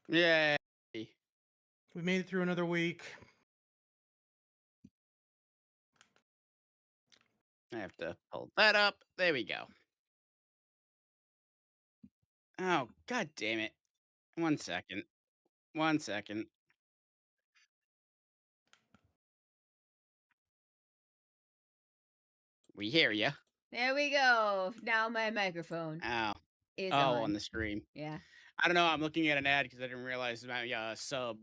Yay. We made it through another week. I have to pull that up. There we go. Oh, god damn it. 1 second. 1 second. We hear you. There we go. Now my microphone Oh. is Oh, on on. the stream. Yeah. I don't know. I'm looking at an ad because I didn't realize my sub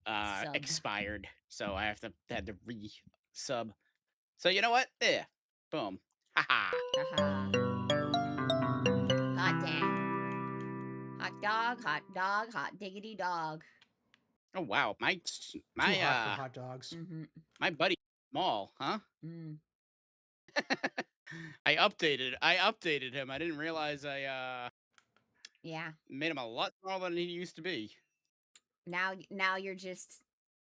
Sub. expired. So I had to re-sub. So you know what? There. Boom. Haha. Haha. Hot dang. Hot dog, hot diggity dog. Oh wow. It's too My hot for hot dogs. Mm-hmm. my buddy small, huh? Mm. I updated him. I didn't realize I Yeah. made him a lot smaller than he used to be. Now you're just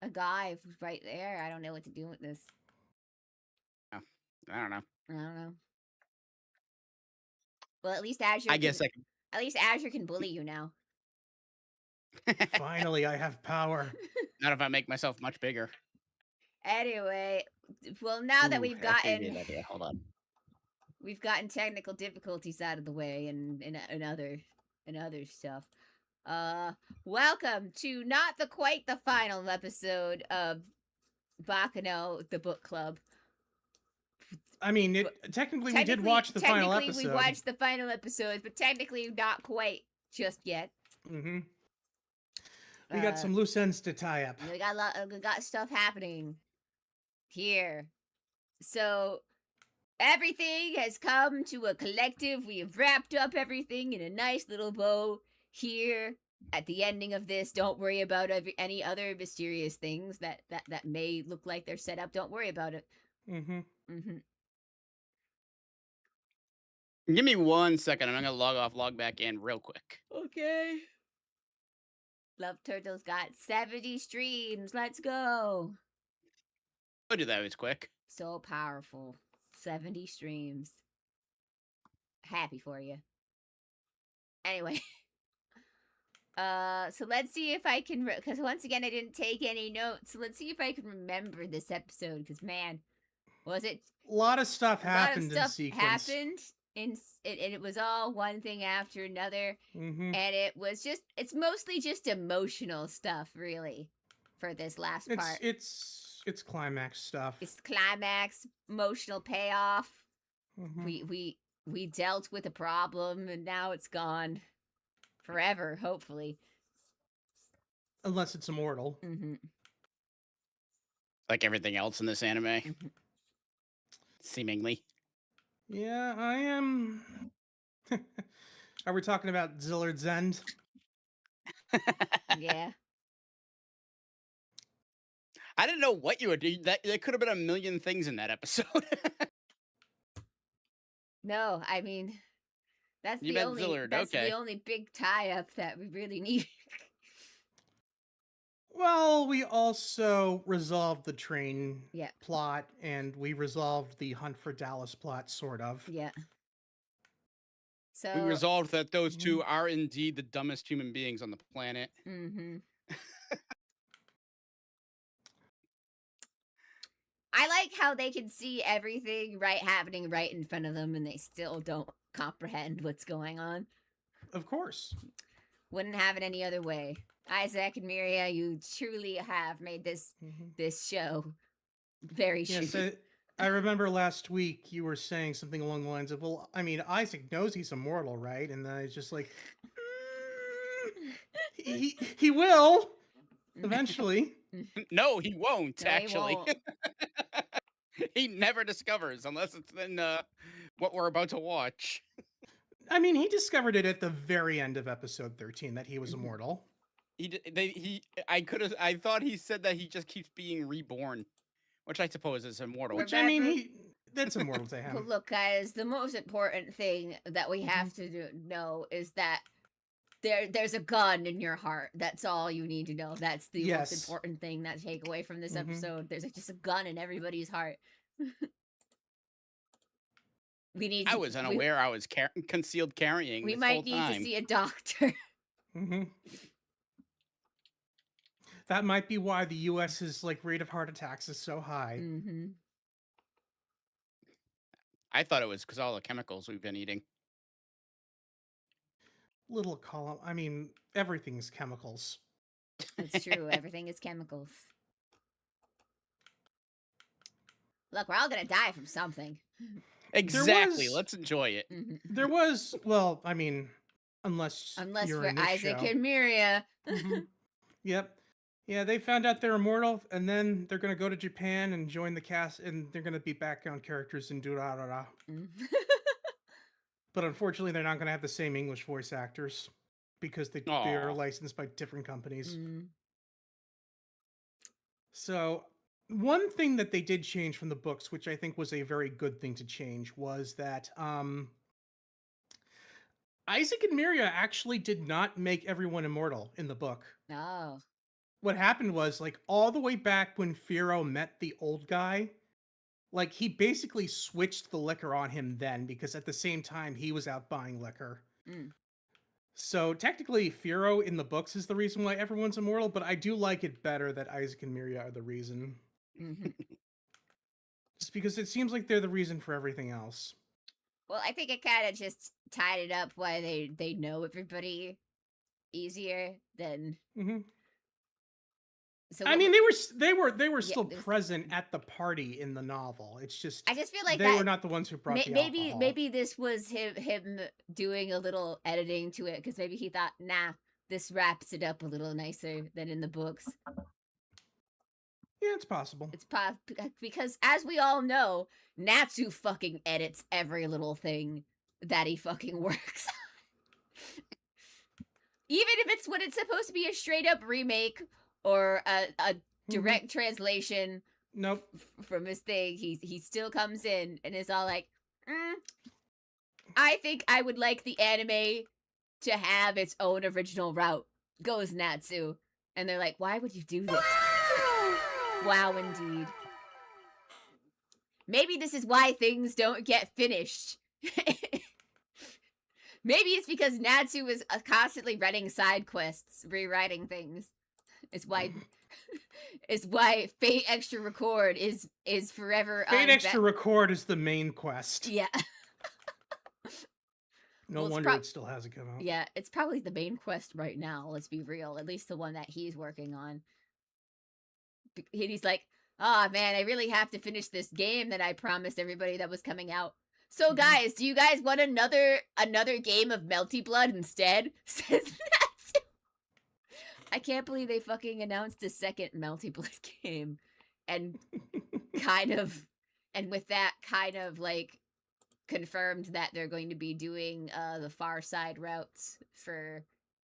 a guy right there. I don't know what to do with this. Oh, I don't know. I don't know. Well, at least Azure I guess I can. at least Azure can bully you now. Finally, I have power. Not if I make myself much bigger. Anyway, well, now that Ooh, we've that's gonna be gotten an idea. Hold on. technical difficulties out of the way and other stuff. Welcome to not quite the final episode of Bakano the Book Club. I mean, technically we did watch the final episode. Technically, we watched the final episode, but technically not quite just yet. Mm-hmm. We got some loose ends to tie up. We got stuff happening here. So everything has come to a collective. We have wrapped up everything in a nice little bow here at the ending of this. Don't worry about any other mysterious things that may look like they're set up. Don't worry about it. Mm-hmm. Mm-hmm. Give me 1 second. I'm gonna log off, log back in real quick. Okay. Love Turtle's got 70 streams. Let's go. I'll do that was quick. So powerful. 70 streams. Happy for you. Anyway. So let's see if I can, because once again, I didn't take any notes. So let's see if I can remember this episode, because man, was it? A lot of stuff happened in sequence. It was all one thing after another. Mm-hmm. And it's mostly just emotional stuff, really, for this last part. It's climax stuff. It's climax, emotional payoff. Mm-hmm. We dealt with a problem, and now it's gone forever, hopefully. Unless it's immortal. Mm-hmm. Like everything else in this anime. Mm-hmm. Seemingly. Yeah, I am. Are we talking about Zillard's End? Yeah. I didn't know what you would do. There could have been a million things in that episode. No, I mean, that's You the meant only Zillard, that's okay. the only big tie-up that we really need. Well, we also resolved the train Yeah. plot, and we resolved the Hunt for Dallas plot, sort of. Yeah. So We resolved that those two are indeed the dumbest human beings on the planet. Mm-hmm. I like how they can see everything happening right in front of them, and they still don't comprehend what's going on. Of course. Wouldn't have it any other way. Isaac and Miria, you truly have made this show very true. Yes, I remember last week you were saying something along the lines of, well, I mean, Isaac knows he's immortal, right? And then it's just like, he will eventually. No, he won't, No, he actually. won't. He never discovers unless it's in what we're about to watch. I mean, he discovered it at the very end of episode 13 that he was immortal. I thought he said that he just keeps being reborn, which I suppose is immortal. Which, I mean, that's immortal to him. But look, guys, the most important thing that we have to know is that there's a gun in your heart. That's all you need to know. That's the most important thing that take away from this episode. There's just a gun in everybody's heart. I was unaware I was concealed carrying. We this might whole need time. to see a doctor. That might be why the U.S.'s like rate of heart attacks is so high. Mm-hmm. I thought it was because all the chemicals we've been eating. Little column. I mean, everything's chemicals. It's true. Everything is chemicals. Look, we're all gonna die from something. Exactly. was- Let's enjoy it. Mhm. There was, well, I mean, unless Unless you're for in this Isaac show. and Miria. Mhm. Yep. Yeah, they found out they're immortal, and then they're gonna go to Japan and join the cast, and they're gonna be background characters and do da da da. Mm. But unfortunately, they're not gonna have the same English voice actors because they are Aw. licensed by different companies. Mm. So one thing that they did change from the books, which I think was a very good thing to change, was that Isaac and Miria actually did not make everyone immortal in the book. Oh. What happened was, like, all the way back when Firo met the old guy, like, he basically switched the liquor on him then, because at the same time he was out buying liquor. Mm. So technically, Firo in the books is the reason why everyone's immortal, but I do like it better that Isaac and Miria are the reason. Mm-hmm. Just because it seems like they're the reason for everything else. Well, I think it kind of just tied it up why they know everybody easier than. Hmm. So I what mean, they were Yeah, still there's- present at the party in the novel. It's just I just feel like they that were not the ones who brought the maybe alcohol. maybe this was him doing a little editing to it because maybe he thought, nah, this wraps it up a little nicer than in the books. Yeah, it's possible. It's because as we all know, Natsu fucking edits every little thing that he fucking works on. Even if it's when it's supposed to be a straight up remake or a direct translation Nope. from his thing, he still comes in and is all like, I think I would like the anime to have its own original route. Goes Natsu. And they're like, why would you do this? Wow, indeed. Maybe this is why things don't get finished. Maybe it's because Natsu is constantly running side quests, rewriting things. It's why Fate Extra Record is forever Fate on Extra Record is the main quest. Yeah. No Well, wonder it still hasn't come out. Yeah, it's probably the main quest right now, let's be real. At least the one that he's working on. And he's like, oh man, I really have to finish this game that I promised everybody that was coming out. So guys, do you guys want another game of Melty Blood instead? Says Natsu. I can't believe they fucking announced a second Melty Blood game. And with that kind of like confirmed that they're going to be doing the far side routes for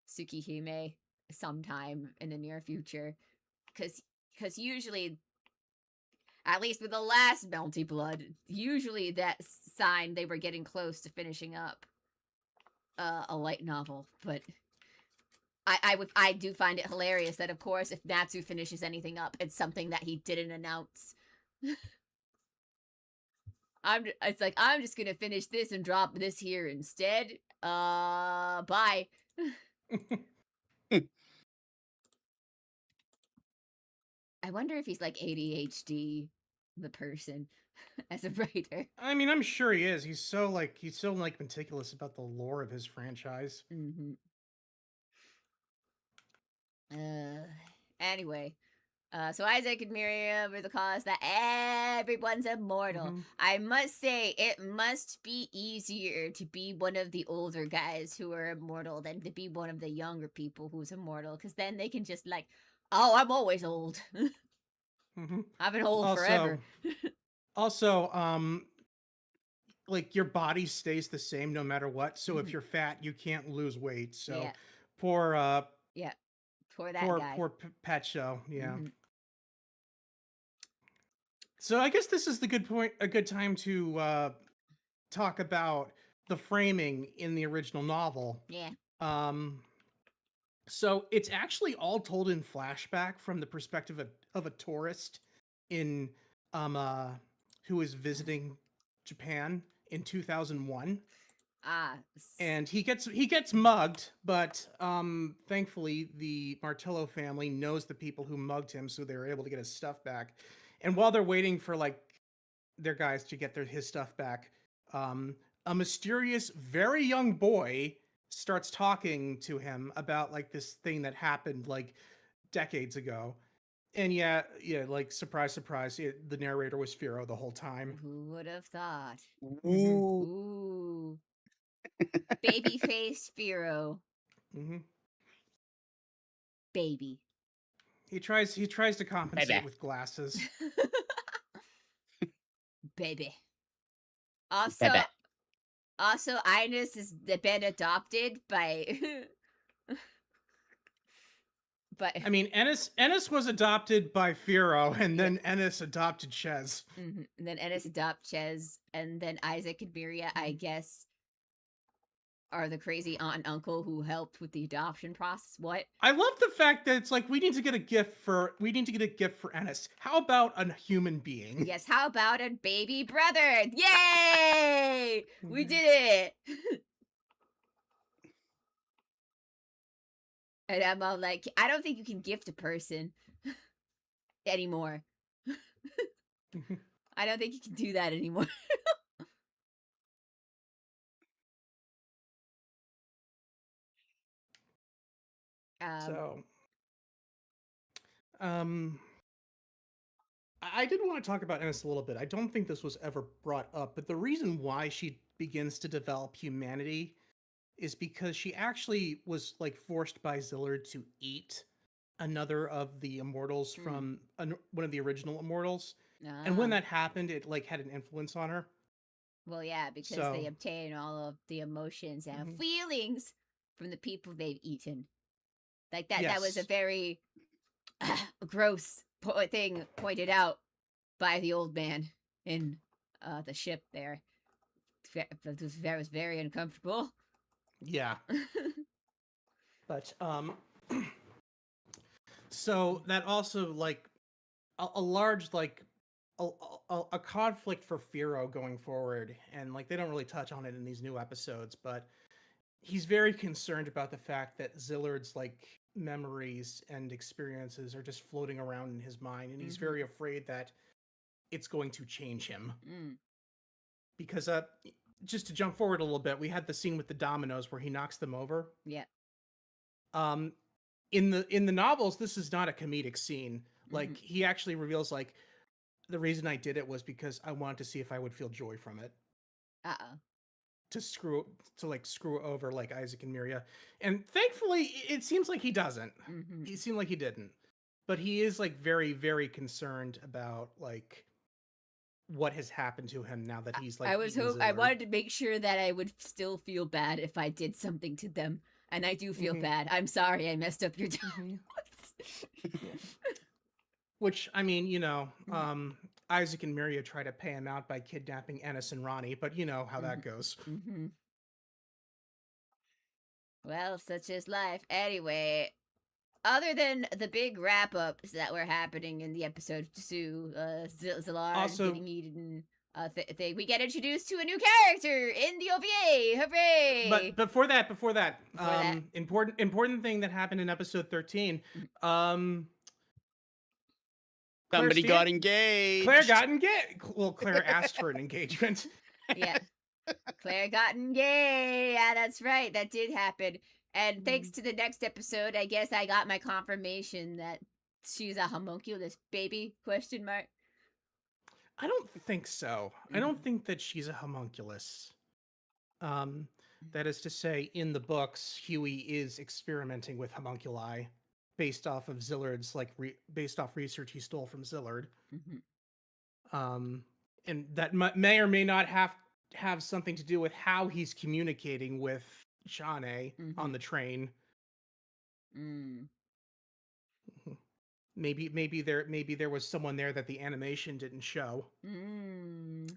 Tsukihime sometime in the near future. Because usually, at least with the last Melty Blood, usually that sign they were getting close to finishing up a light novel. But I do find it hilarious that, of course, if Natsu finishes anything up, it's something that he didn't announce. It's like, I'm just gonna finish this and drop this here instead. Bye. I wonder if he's like ADHD, the person, as a writer. I mean, I'm sure he is. He's so meticulous about the lore of his franchise. Mm-hmm. Anyway. So Isaac and Miriam were the cause that everyone's immortal. I must say, it must be easier to be one of the older guys who are immortal than to be one of the younger people who's immortal, because then they can just like, oh, I'm always old. I've been old forever. Also, like your body stays the same no matter what. So if you're fat, you can't lose weight. So Yeah. poor that guy. poor Pet Show. Yeah. So I guess this is a good time to talk about the framing in the original novel. Yeah. So it's actually all told in flashback from the perspective of a tourist in who is visiting Japan in 2001. and he gets mugged, but thankfully the Martello family knows the people who mugged him, so they were able to get his stuff back. And while they're waiting for like their guys to get his stuff back, um, a mysterious, very young boy starts talking to him about like this thing that happened like decades ago. And yeah, like surprise, surprise, the narrator was Firo the whole time. Who would have thought? Hmm. Ooh, Ooh. Babyface Firo. Hmm. Baby. He tries to compensate baby, with glasses. Baby. Also, baby. Ines has been adopted by but I mean, Ennis was adopted by Firo, and then Ennis adopted Chez. and then Ennis adopt Ches, and then Isaac and Miria, I guess, are the crazy aunt and uncle who helped with the adoption process. What? I love the fact that it's like we need to get a gift for Ennis. How about a human being? Yes, how about a baby brother? Yay! We did it! And I'm all like, I don't think you can gift a person anymore. I don't think you can do that anymore. So, I did want to talk about Ennis a little bit. I don't think this was ever brought up, but the reason why she begins to develop humanity is because she actually was like forced by Zillard to eat another of the immortals from one of the original immortals. And when that happened, it like had an influence on her. Well, yeah, because So, they obtain all of the emotions and feelings from the people they've eaten. Like that. That was a yes. very gross thing pointed out by the old man in the ship there. It was very uncomfortable. Yeah. But so that also like a large like a conflict for Firo going forward, and like they don't really touch on it in these new episodes, but he's very concerned about the fact that Zillard's like memories and experiences are just floating around in his mind, and he's very afraid that it's going to change him. Because just to jump forward a little bit, we had the scene with the dominoes where he knocks them over. Yeah. In the novels, this is not a comedic scene. Like he actually reveals like the reason I did it was because I wanted to see if I would feel joy from it. To screw over like Isaac and Miria. And thankfully it seems like he doesn't. It seemed like he didn't. But he is like very, very concerned about like what has happened to him now that he's like I wanted to make sure that I would still feel bad if I did something to them. And I do feel bad. I'm sorry I messed up your time. Which, I mean, you know, Isaac and Miria try to pay him out by kidnapping Ennis and Ronnie, but you know how that goes. Well, such is life. Anyway, other than the big wrap-ups that were happening in the episode 2, Zillard Also, getting eaten, we get introduced to a new character in the OVA. Hooray! But before that, important thing that happened in episode 13. Somebody got engaged. Claire got engaged. Well, Claire asked for an engagement. Yeah. Claire got engaged. Yeah, that's right. That did happen. And thanks to the next episode, I guess I got my confirmation that she's a homunculus baby, question mark. I don't think so. I don't think that she's a homunculus. That is to say, in the books, Huey is experimenting with homunculi based off of Zillard's based off research he stole from Zillard. And that may or may not have something to do with how he's communicating with Shawnee on the train. Maybe there was someone there that the animation didn't show.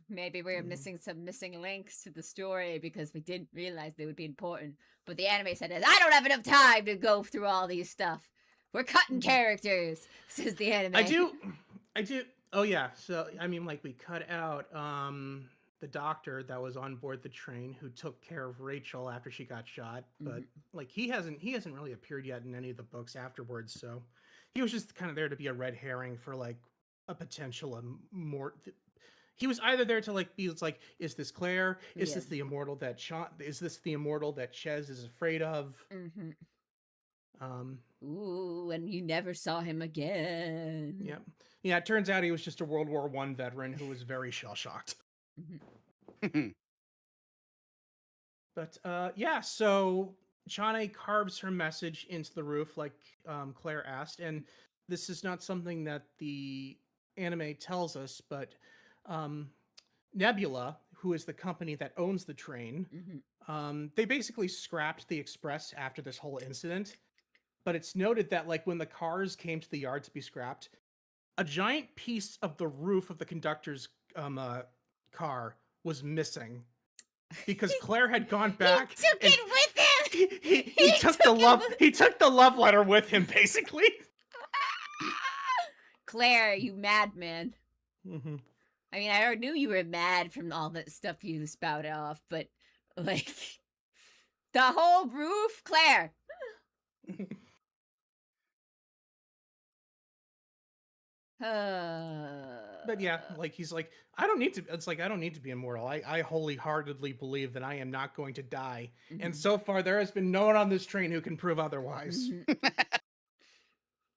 Maybe we're missing some missing links to the story because we didn't realize they would be important. But the anime said, I don't have enough time to go through all these stuff. We're cutting characters, says the anime. I do. Oh yeah. So I mean, like we cut out the doctor that was on board the train who took care of Rachel after she got shot, but Mhm. like he hasn't really appeared yet in any of the books afterwards, so he was just kind of there to be a red herring for like a potential more. He was either there to like be it's like, is this Claire? Is Yeah. this the immortal that Is this the immortal that Ches is afraid of? Mhm. Um, Ooh, and you never saw him again. yeah, yeah. It turns out he was just a World War I veteran who was very shell shocked. Mhm. But yeah, so Chane carves her message into the roof, like Claire asked, and this is not something that the anime tells us, but um, Nebula, who is the company that owns the train, Mhm. they basically scrapped the express after this whole incident. But it's noted that like when the cars came to the yard to be scrapped, a giant piece of the roof of the conductor's car was missing because Claire had gone He back took and it with him. he He took the took it love with. he took the love letter with him basically. Claire, you madman. Hmm. I mean, I already knew you were mad from all that stuff you spout off, but like the whole roof, Claire. But yeah, like he's like, I don't need to. It's like I don't need to be immortal. I wholeheartedly believe that I am not going to die. And Mhm. so far, there has been no one on this train who can prove otherwise. Mhm.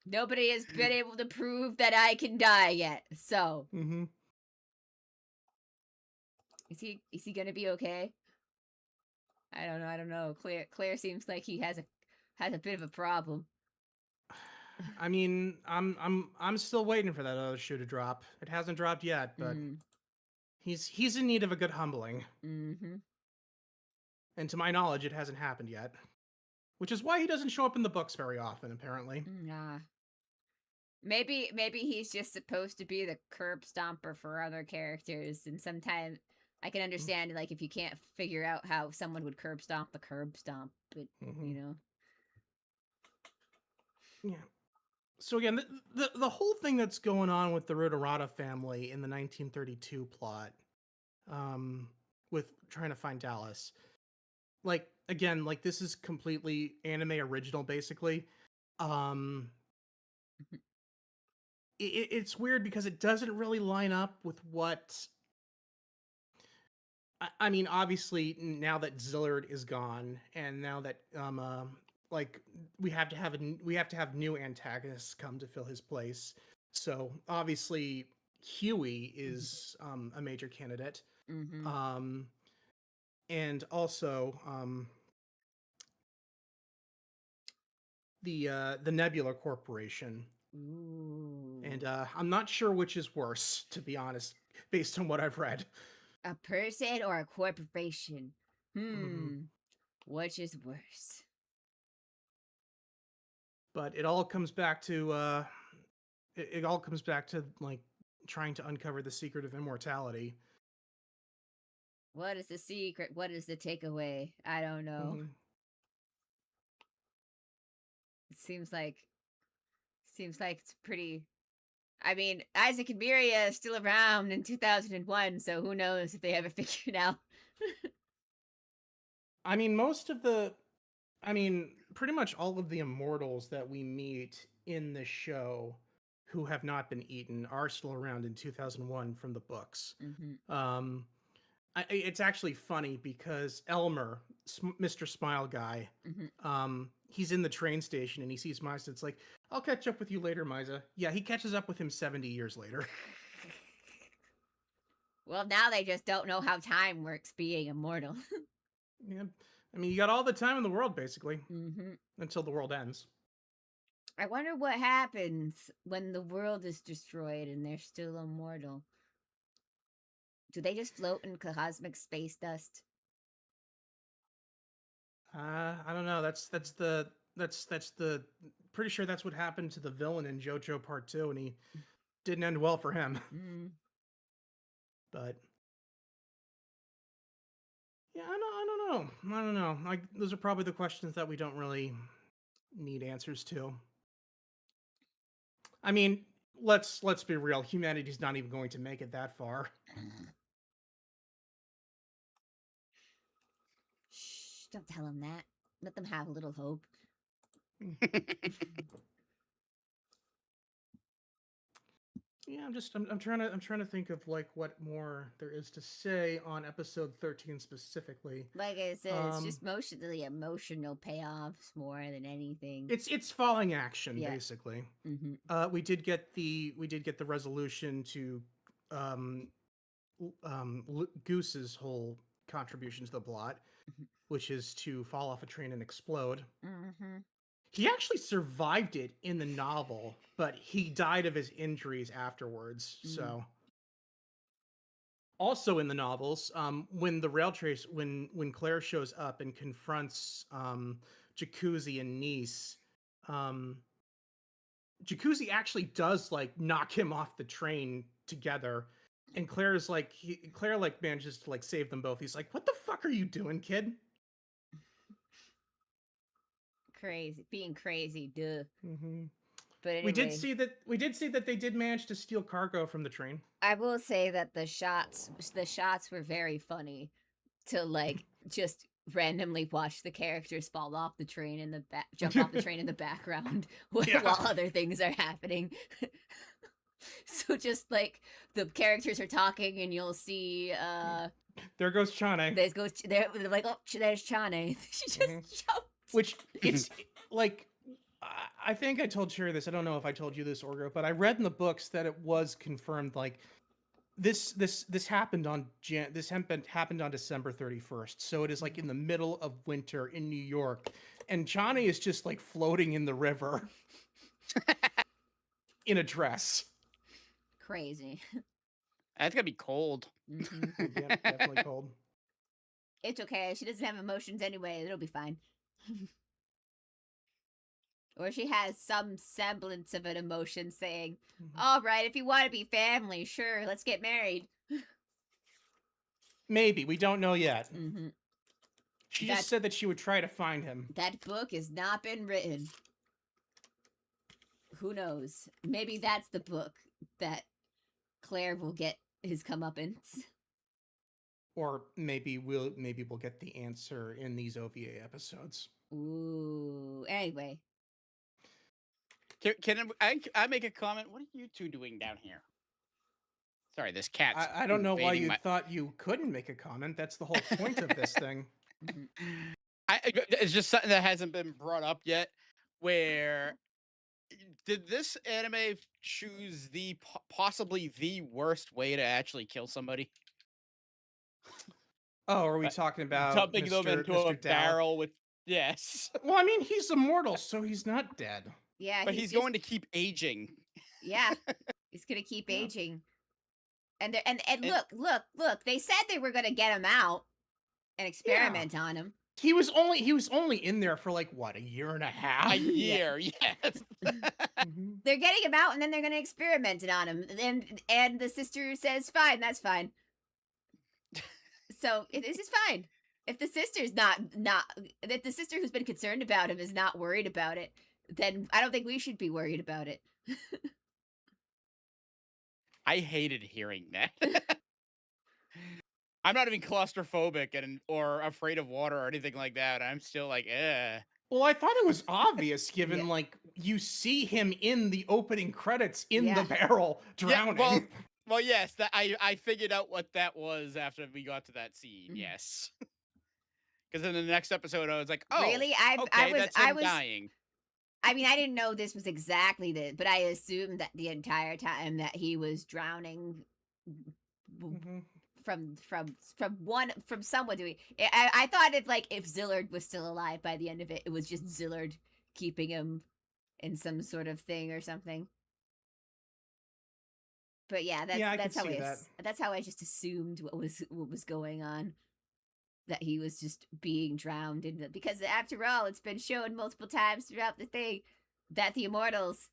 Nobody has been able to prove that I can die yet. So Hmm. is he gonna be okay? I don't know. I don't know. Claire seems like he has a bit of a problem. I mean, I'm still waiting for that other shoe to drop. It hasn't dropped yet, but Mm. he's in need of a good humbling. Mm-hmm. And to my knowledge, it hasn't happened yet. Which is why he doesn't show up in the books very often, apparently. Nah. Maybe he's just supposed to be the curb stomper for other characters, and sometimes I can understand like if you can't figure out how someone would curb stomp, but Mm-hmm. you know. Yeah. So again, the whole thing that's going on with the Rotorata family in the 1932 plot, um, with trying to find Dallas, like again, like this is completely anime original, basically. Um, it's weird because it doesn't really line up with what I mean, obviously, now that Zillard is gone, and now that like we have to have new antagonists come to fill his place. So obviously, Huey is a major candidate, Mm-hmm. um, and also the Nebula Corporation. Ooh. And I'm not sure which is worse, to be honest, based on what I've read. A person or a corporation? Mhm. Which is worse? But it all comes back to like trying to uncover the secret of immortality. What is the secret? What is the takeaway? I don't know. Hmm. It seems like it's pretty. I mean, Isaac and Miria is still around in 2001, so who knows if they ever figured out. I mean, pretty much all of the immortals that we meet in the show who have not been eaten are still around in 2001 from the books. Mm-hmm. Um, it's actually funny because Elmer, Mr. Smile Guy, Mm-hmm. he's in the train station and he sees Misa. It's like, I'll catch up with you later, Misa. Yeah, he catches up with him 70 years later. Well, now they just don't know how time works being immortal. Yeah, I mean, you got all the time in the world basically Mm-hmm. until the world ends. I wonder what happens when the world is destroyed and they're still immortal. Do they just float in cosmic space dust? I don't know. That's the pretty sure that's what happened to the villain in JoJo Part Two, and he didn't end well for him. Mm. But yeah, I don't know. Like those are probably the questions that we don't really need answers to. I mean, let's be real. Humanity's not even going to make it that far. Don't tell them that. Let them have a little hope. Yeah, I'm trying to think of like what more there is to say on episode 13 specifically. Like I said, it's Um, just mostly emotional payoffs more than anything. it's falling action Yeah. basically. Mm-hmm. We did get the resolution to um, Goose's whole contribution to the plot, Mhm. which is to fall off a train and explode. Mm-hmm. He actually survived it in the novel, but he died of his injuries afterwards. Mm. So, also in the novels, when the rail trace, when Claire shows up and confronts Jacuzzi and Nice, um, Jacuzzi actually does like knock him off the train together, and Claire like manages to like save them both. He's like, "What the fuck are you doing, kid?" Crazy, being crazy, duh. Mm-hmm. But anyway, We did see that they did manage to steal cargo from the train. I will say that the shots were very funny to like just randomly watch the characters fall off the train in the back, jump off the train in the background while other things are happening. So just like the characters are talking and you'll see there goes Chane. They're like, oh, there's Chane. She just jumped. Which it's like I think I told Cherri this. I don't know if I told you this, Orgo, but I read in the books that it was confirmed. Like this happened on happened on December 31st. So it is like in the middle of winter in New York, and Chane is just like floating in the river in a dress. Crazy. That's gonna be cold. Mm-hmm. Yeah, definitely cold. It's okay. She doesn't have emotions anyway. It'll be fine. Or she has some semblance of an emotion saying, all right, if you want to be family, sure, let's get married. Maybe. We don't know yet. Mm-hmm. She just said that she would try to find him. That book has not been written. Who knows? Maybe that's the book that Claire will get his comeuppance. Or maybe we'll get the answer in these OVA episodes. Ooh. Anyway. Can I make a comment? What are you two doing down here? Sorry, this cat's I don't know why you my... thought you couldn't make a comment. That's the whole point of this thing. It's just something that hasn't been brought up yet. Where did this anime choose the possibly the worst way to actually kill somebody? Oh, are we talking about dumping them into a barrel with? Yes. Well, I mean, he's immortal, so he's not dead. Yeah, but he's going to keep aging. Yeah, he's gonna keep aging. And look! They said they were gonna get him out and experiment on him. He was only in there for like what, a year and a half? A year, yes. They're getting him out, and then they're gonna experiment on him. And the sister says, "Fine, that's fine." So this is fine. If the sister's not if the sister who's been concerned about him is not worried about it, then I don't think we should be worried about it. I hated hearing that. I'm not even claustrophobic or afraid of water or anything like that. I'm still like, eh. Well, I thought it was obvious given like you see him in the opening credits in the barrel drowning. Yeah, well, yes, I figured out what that was after we got to that scene. Yes. Because in the next episode, I was like, "Oh, really? that's him dying." I mean, I didn't know this was exactly this, but I assumed that the entire time that he was drowning from someone doing. I thought if Zillard was still alive by the end of it, it was just Zillard keeping him in some sort of thing or something. But yeah, that's how I just assumed what was going on. That he was just being drowned in because after all, it's been shown multiple times throughout the thing that the immortals,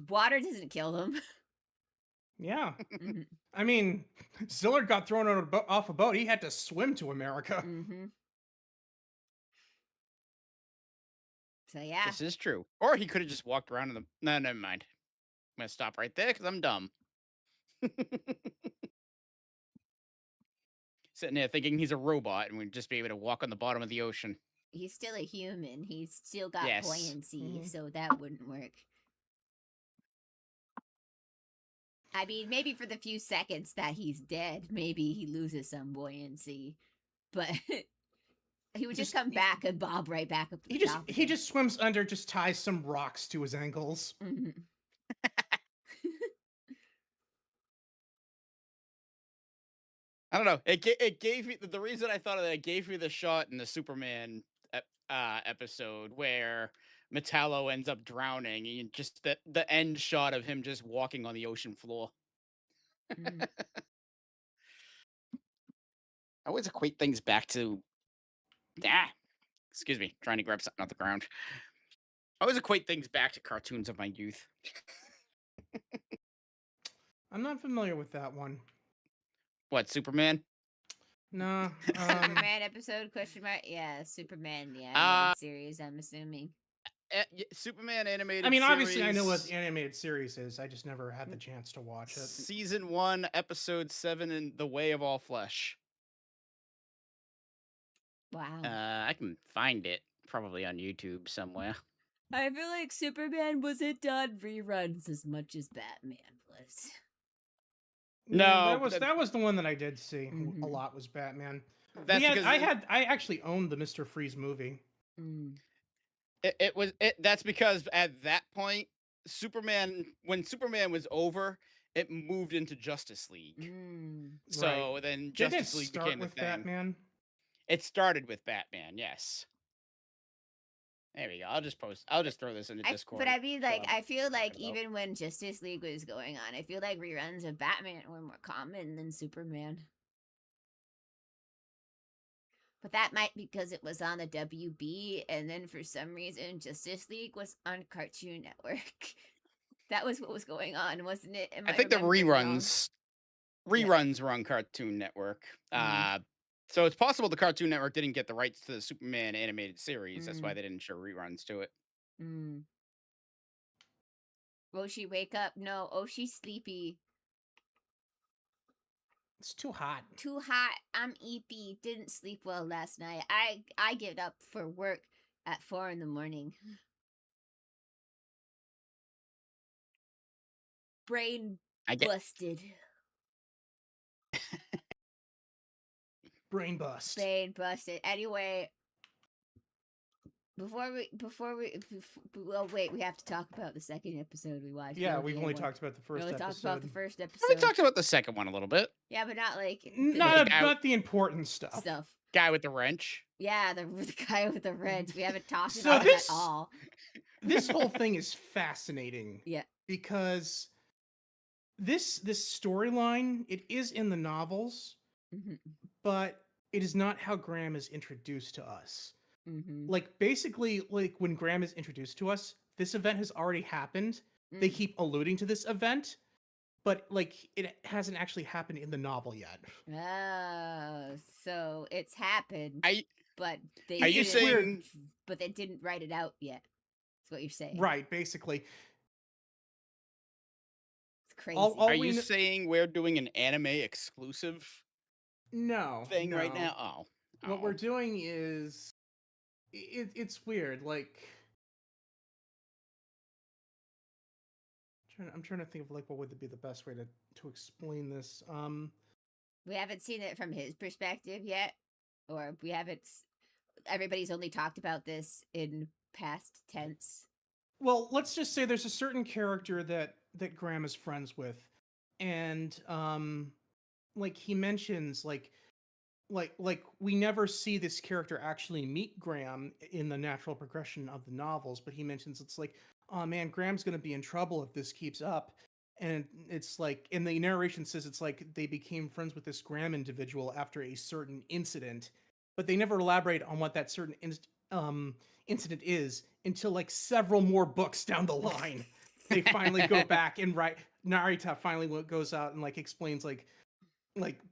water doesn't kill them. Yeah. I mean, Zillard got thrown off a boat. He had to swim to America. So yeah. This is true. Or he could have just walked around in the... No, never mind. I'm going to stop right there because I'm dumb. sitting there thinking he's a robot and would just be able to walk on the bottom of the ocean. He's still a human. He's still got Yes. buoyancy, Mhm. so that wouldn't work. I mean, maybe for the few seconds that he's dead, maybe he loses some buoyancy, but he would just come back and bob right back up to the top. He just swims under, just ties some rocks to his ankles. Mm-hmm. I don't know. It gave me the reason I thought of that. It gave me the shot in the Superman episode where Metallo ends up drowning, and just the end shot of him just walking on the ocean floor. Mm. I always equate things back to excuse me, trying to grab something off the ground. I always equate things back to cartoons of my youth. I'm not familiar with that one. What, Superman? Nah. Superman episode? Question mark? Yeah, Superman. The Uh, animated series. I'm assuming. Superman animated. I mean, series, obviously, I know what the animated series is. I just never had the chance to watch it. Season 1, episode 7, in The Way of All Flesh. Wow. I can find it probably on YouTube somewhere. I feel like Superman wasn't done reruns as much as Batman was. Yeah, No, that was the one that I did see Mhm. a lot. Was Batman. That's because I actually owned the Mr. Freeze movie. Mm. That's because at that point, when Superman was over, it moved into Justice League. Mm. So then Did it Justice League start became the with thing. Batman? It started with Batman, yes. There we go. I'll just throw this in the Discord. But I mean, like, so I feel like talking about. even when Justice League was going on, I feel like reruns of Batman were more common than Superman. But that might be because it was on the WB, and then for some reason, Justice League was on Cartoon Network. That was what was going on, wasn't it? I think the reruns wrong? were on Cartoon Network. Mm. So it's possible the Cartoon Network didn't get the rights to the Superman animated series. That's why they didn't show reruns to it. Mm. Will she wake up? No. Oh, she's sleepy. It's too hot. Too hot. I'm eepy. Didn't sleep well last night. I get up for work at 4 a.m. Brain busted. Brain bust. Brain busted. Anyway, well, wait, we have to talk about the second episode we watched. Yeah, we've only talked about the first episode. We talked about the first episode. We talked about the second one a little bit. Yeah, but not like not the important stuff. Guy with the wrench. Yeah, the guy with the wrench. We haven't talked about it at all. This whole thing is fascinating. Yeah. Because this storyline, it is in the novels, but it is not how Graham is introduced to us. Like, basically, like, when Graham is introduced to us, this event has already happened. They keep alluding to this event, but, like, it hasn't actually happened in the novel yet. Oh, so it's happened, but they but they didn't write it out yet. That's what you're saying. Right, basically. It's crazy. Are you saying we're doing an anime exclusive thing right now? Oh. What we're doing is it's weird. Like, I'm trying to think of, like, what would be the best way to explain this. We haven't seen it from his perspective yet, or we haven't. Everybody's only talked about this in past tense. Well, let's just say there's a certain character that Graham is friends with, and like, he mentions like we never see this character actually meet Graham in the natural progression of the novels, but he mentions it's like, oh man, Graham's gonna be in trouble if this keeps up. And it's like, in the narration says it's like they became friends with this Graham individual after a certain incident, but they never elaborate on what that certain incident is until, like, several more books down the line. They finally go back and write. Narita finally goes out and, like, explains, like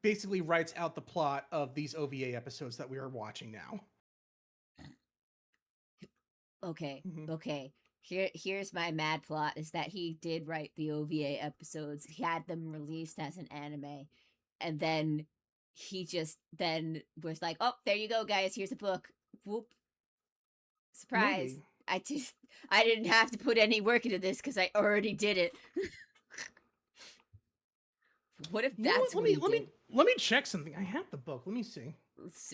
basically writes out the plot of these OVA episodes that we are watching now. Okay. Here's my mad plot, is that he did write the OVA episodes. He had them released as an anime, and then he just then was like, "Oh, there you go, guys. Here's a book." Whoop! Surprise! Maybe. I didn't have to put any work into this because I already did it. What if You know that's what? what he did? Let me check something. I have the book. Let me see.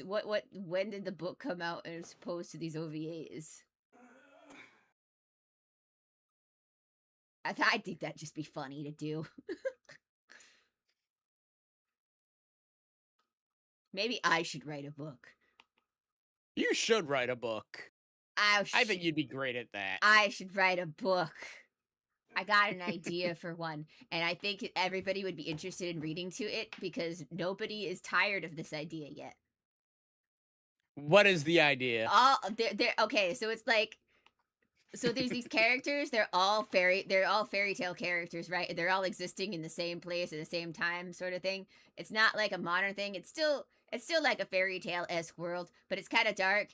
When did the book come out as opposed to these OVAs? I think that'd just be funny to do. Maybe I should write a book. You should write a book. I I think you'd be great at that. I should write a book. I got an idea for one, and I think everybody would be interested in reading to it because nobody is tired of this idea yet. What is the idea? They're okay. So it's like, so there's these characters. They're all fairy tale characters, right? They're all existing in the same place at the same time, sort of thing. It's not like a modern thing. It's still like a fairy tale-esque world, but it's kind of dark.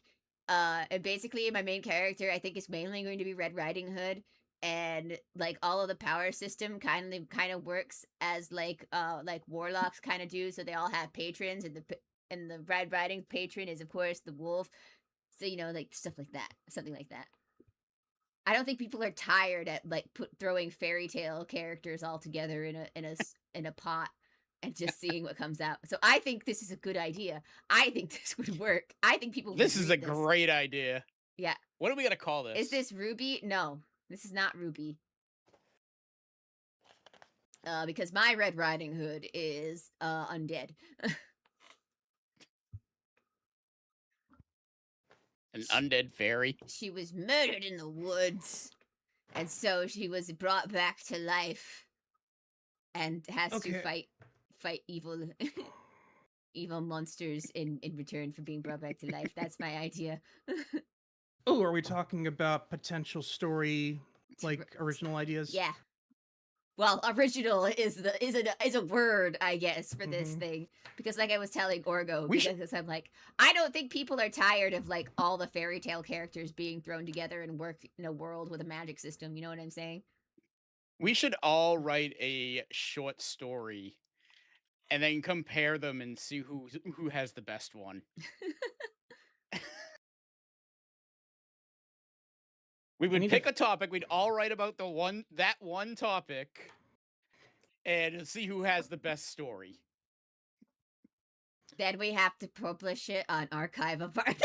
And basically, my main character, I think, is mainly going to be Red Riding Hood, and like all of the power system kind of works as like warlocks kind of do. So they all have patrons, and the Red Riding patron is of course the wolf. So like stuff like that, something like that. I don't think people are tired at like throwing fairy tale characters all together in a pot and just seeing what comes out. So I think this is a good idea. I think this would work. I think people. This is a great idea. Yeah. What are we gonna call this? Is this Ruby? No, this is not Ruby. Because my Red Riding Hood is undead. An undead fairy. She was murdered in the woods, and so she was brought back to life, and has to fight evil evil monsters in return for being brought back to life. That's my idea. Oh, are we talking about potential story, like original ideas? Yeah. Well, original is a word, I guess, for this thing, because like I was telling Orgo, because I'm like, I don't think people are tired of like all the fairy tale characters being thrown together and work in a world with a magic system. You know what I'm saying? We should all write a short story and then compare them and see who has the best one. We would pick a topic. We'd all write about that one topic, and see who has the best story. Then we have to publish it on Archive of Art.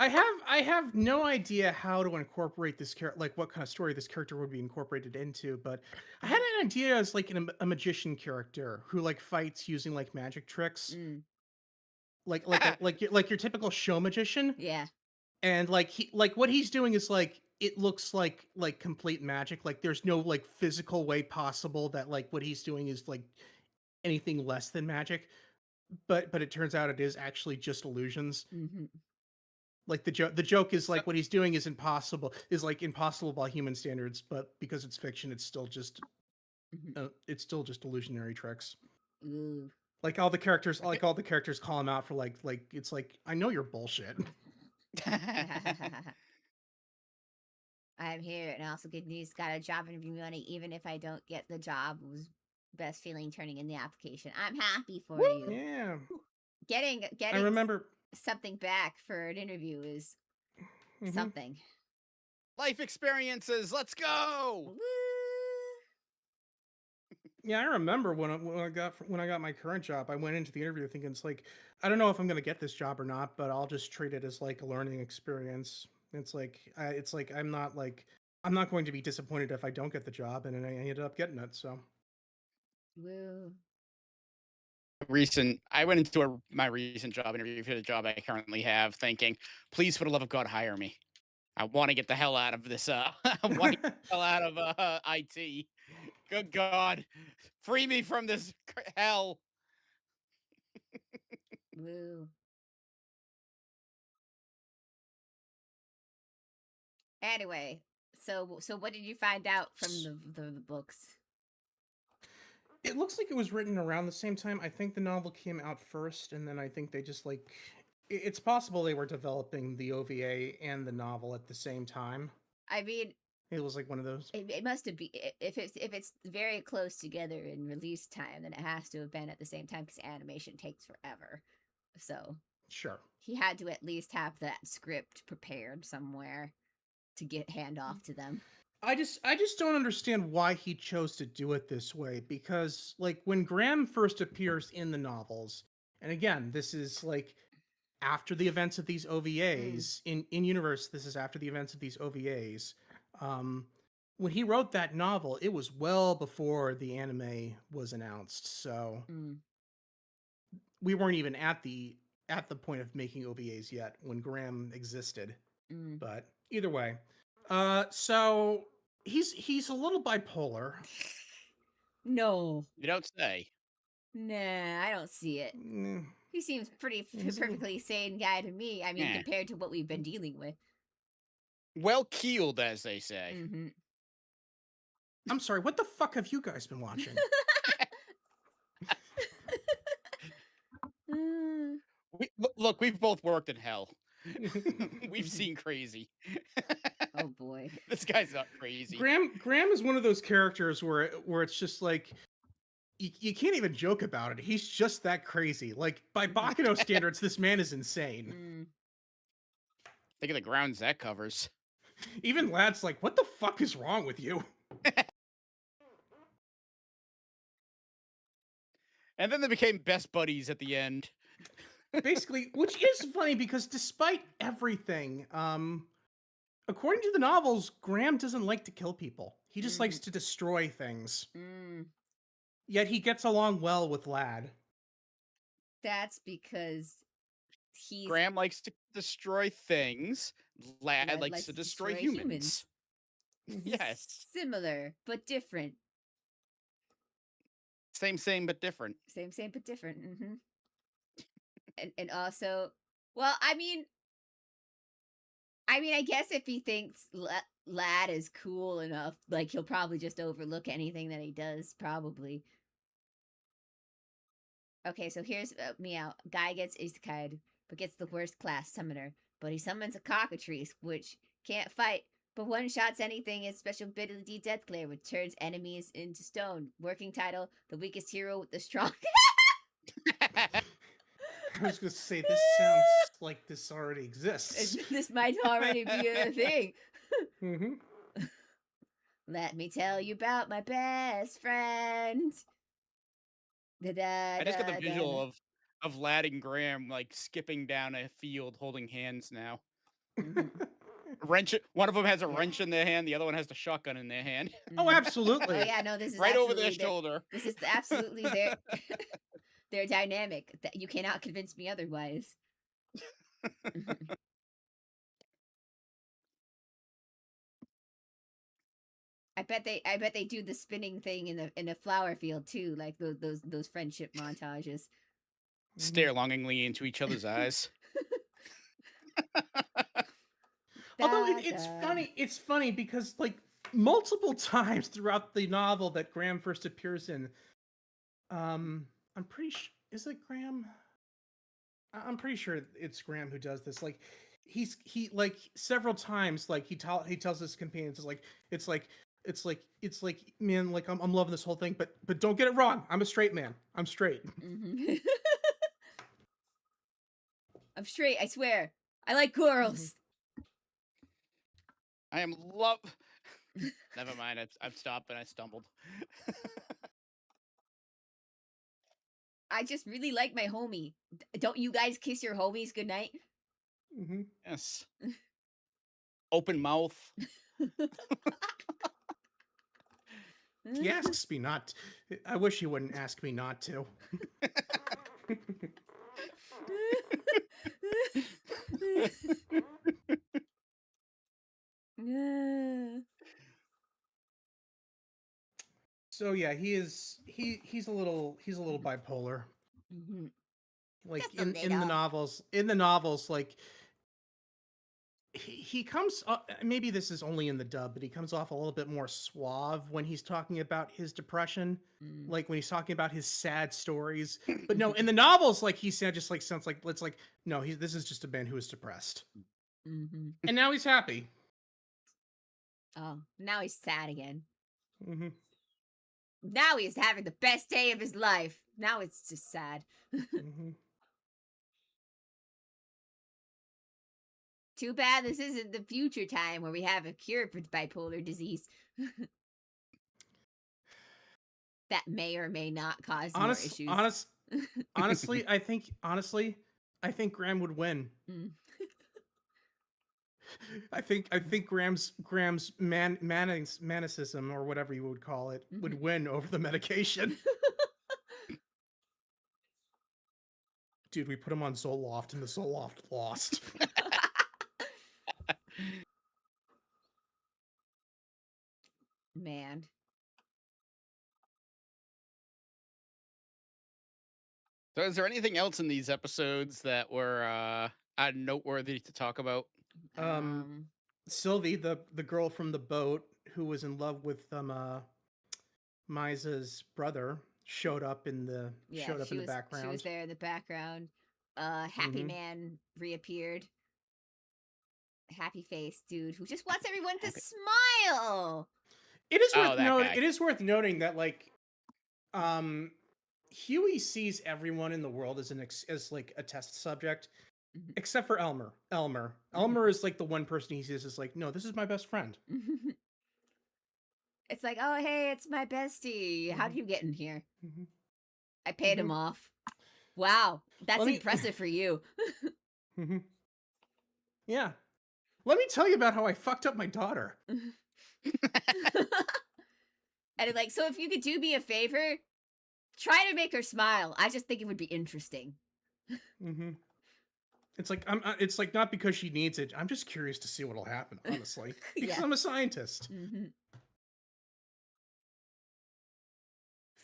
I have no idea how to incorporate this character, like what kind of story this character would be incorporated into, but I had an idea as like a magician character who like fights using like magic tricks. Like your typical show magician. Yeah. And like what he's doing is like it looks like complete magic. Like there's no like physical way possible that like what he's doing is like anything less than magic. But it turns out it is actually just illusions. Like the joke is like what he's doing is impossible by human standards, but because it's fiction, it's still just illusionary tricks. Ooh. Like all the characters call him out for like it's like, I know you're bullshit. I'm here, and also good news. Got a job interview money, even if I don't get the job. It was best feeling turning in the application. I'm happy for you. Yeah. Getting. I remember something back for an interview is something. Life experiences. Let's go. Woo! Yeah, I remember when I got my current job, I went into the interview thinking it's like, I don't know if I'm going to get this job or not, but I'll just treat it as like a learning experience. It's like I'm not going to be disappointed if I don't get the job, and then I ended up getting it. So, woo. I went into my recent job interview for the job I currently have, thinking, please, for the love of God, hire me. I want to get the hell out of this. I want to get the hell out of IT. Good God, free me from this hell. Woo. Anyway, so what did you find out from the books? It looks like it was written around the same time. I think the novel came out first, and then I think they just like, it's possible they were developing the OVA and the novel at the same time. I mean, It was like one of those. It must have been if it's very close together in release time, then it has to have been at the same time because animation takes forever. So Sure. he had to at least have that script prepared somewhere to get hand off to them. I just don't understand why he chose to do it this way, because like when Graham first appears in the novels, and again, this is like after the events of these OVAs in universe, this is after the events of these OVAs. Um when he wrote that novel, it was well before the anime was announced. So Mm, we weren't even at the point of making OVAs yet when Graham existed. mm. But either way, so he's a little bipolar. No, You don't say. nah, I don't see it. Mm, He seems pretty he's a little, perfectly sane guy to me. I mean, Eh. compared to what we've been dealing with. Well keeled, as they say. Mm-hmm. I'm sorry, what the fuck have you guys been watching? Look, we've both worked in hell. We've seen crazy. Oh boy. This guy's not crazy. Graham is one of those characters where it's just like you can't even joke about it. He's just that crazy. Like by Bakano standards, this man is insane. Mm. Think of the grounds that covers. Even Lad's like, what the fuck is wrong with you? And then they became best buddies at the end. Basically, which is funny because despite everything, according to the novels, Graham doesn't like to kill people. He just likes to destroy things. Mm. Yet he gets along well with Lad. That's because he's Graham likes to destroy things. Lad Lad likes likes to to destroy destroy humans. humans. Yes. Similar but different. Same, but different. Same but different. Mm-hmm. And also, well, I guess if he thinks Lad is cool enough, like he'll probably just overlook anything that he does. Probably. Okay, so here's Meow. Guy gets isekai'd, but gets the worst class summoner. But he summons a cockatrice, which can't fight, but one-shots anything in special ability Death Glare, which turns enemies into stone. Working title, the weakest hero with the strong... I was going to say, this sounds like this already exists. This might already be a thing. Mm-hmm. Let me tell you about my best friend. I just got the visual of Lad and Graham like skipping down a field holding hands now. Wrench. One of them has a wrench in their hand. The other one has the shotgun in their hand. Oh, absolutely. Oh yeah, no, this is right over their absolutely shoulder. This is absolutely their dynamic. That you cannot convince me otherwise. I bet they do the spinning thing in the flower field too, like those friendship montages. Stare longingly into each other's eyes. Although it's funny because like multiple times throughout the novel that Graham first appears in, I'm pretty sure, is it Graham? I'm pretty sure it's Graham who does this. Like he like several times like he tells his companions it's like man, like I'm loving this whole thing, but don't get it wrong, I'm a straight man. I'm straight. Mm-hmm. I'm straight, I swear. I like girls. I am love. Never mind. I've stopped and I stumbled. I just really like my homie. Don't you guys kiss your homies goodnight? Mm-hmm. Yes. Open mouth. He asks me not. I wish he wouldn't ask me not to. So yeah, he's a little bipolar. Mm-hmm. Like Just a in the novels, like he comes maybe this is only in the dub, but he comes off a little bit more suave when he's talking about his depression, like when he's talking about his sad stories. But no, in the novels, like he sounds like it's like no, this is just a man who is depressed, Mm-hmm. and now he's happy. Oh, now he's sad again. Mm-hmm. Now he's having the best day of his life. Now it's just sad. Mm-hmm. Too bad this isn't the future time where we have a cure for bipolar disease. That may or may not cause more Honest, issues. honest, honestly, I think Graham would win. Mm. I think Graham's manicism or whatever you would call it would win over the medication. Dude, we put him on Zoloft and the Zoloft lost. Man. So, is there anything else in these episodes that were noteworthy to talk about? Um, Um, Sylvie, the girl from the boat who was in love with Miza's brother, yeah, showed up in the she was background. there in the background. Happy Mm-hmm. Man reappeared. Happy face dude who just wants everyone to Happy- smile. Oh, that guy. It is worth noting that um Huey sees everyone in the world as as like a test subject, Mhm. except for Elmer. Elmer is like the one person he sees is like, no, this is my best friend. It's like, oh hey, it's my bestie. How Mm-hmm. did you get in here? Mm-hmm. I paid Mm-hmm. him off. Wow, that's Let me. impressive for you. Mm-hmm. Yeah. Let me tell you about how I fucked up my daughter. And like, so if you could do me a favor, try to make her smile. I just think it would be interesting. Mm-hmm. It's like it's like not because she needs it. I'm just curious to see what'll happen, honestly, because Yeah. I'm a scientist. Mm-hmm.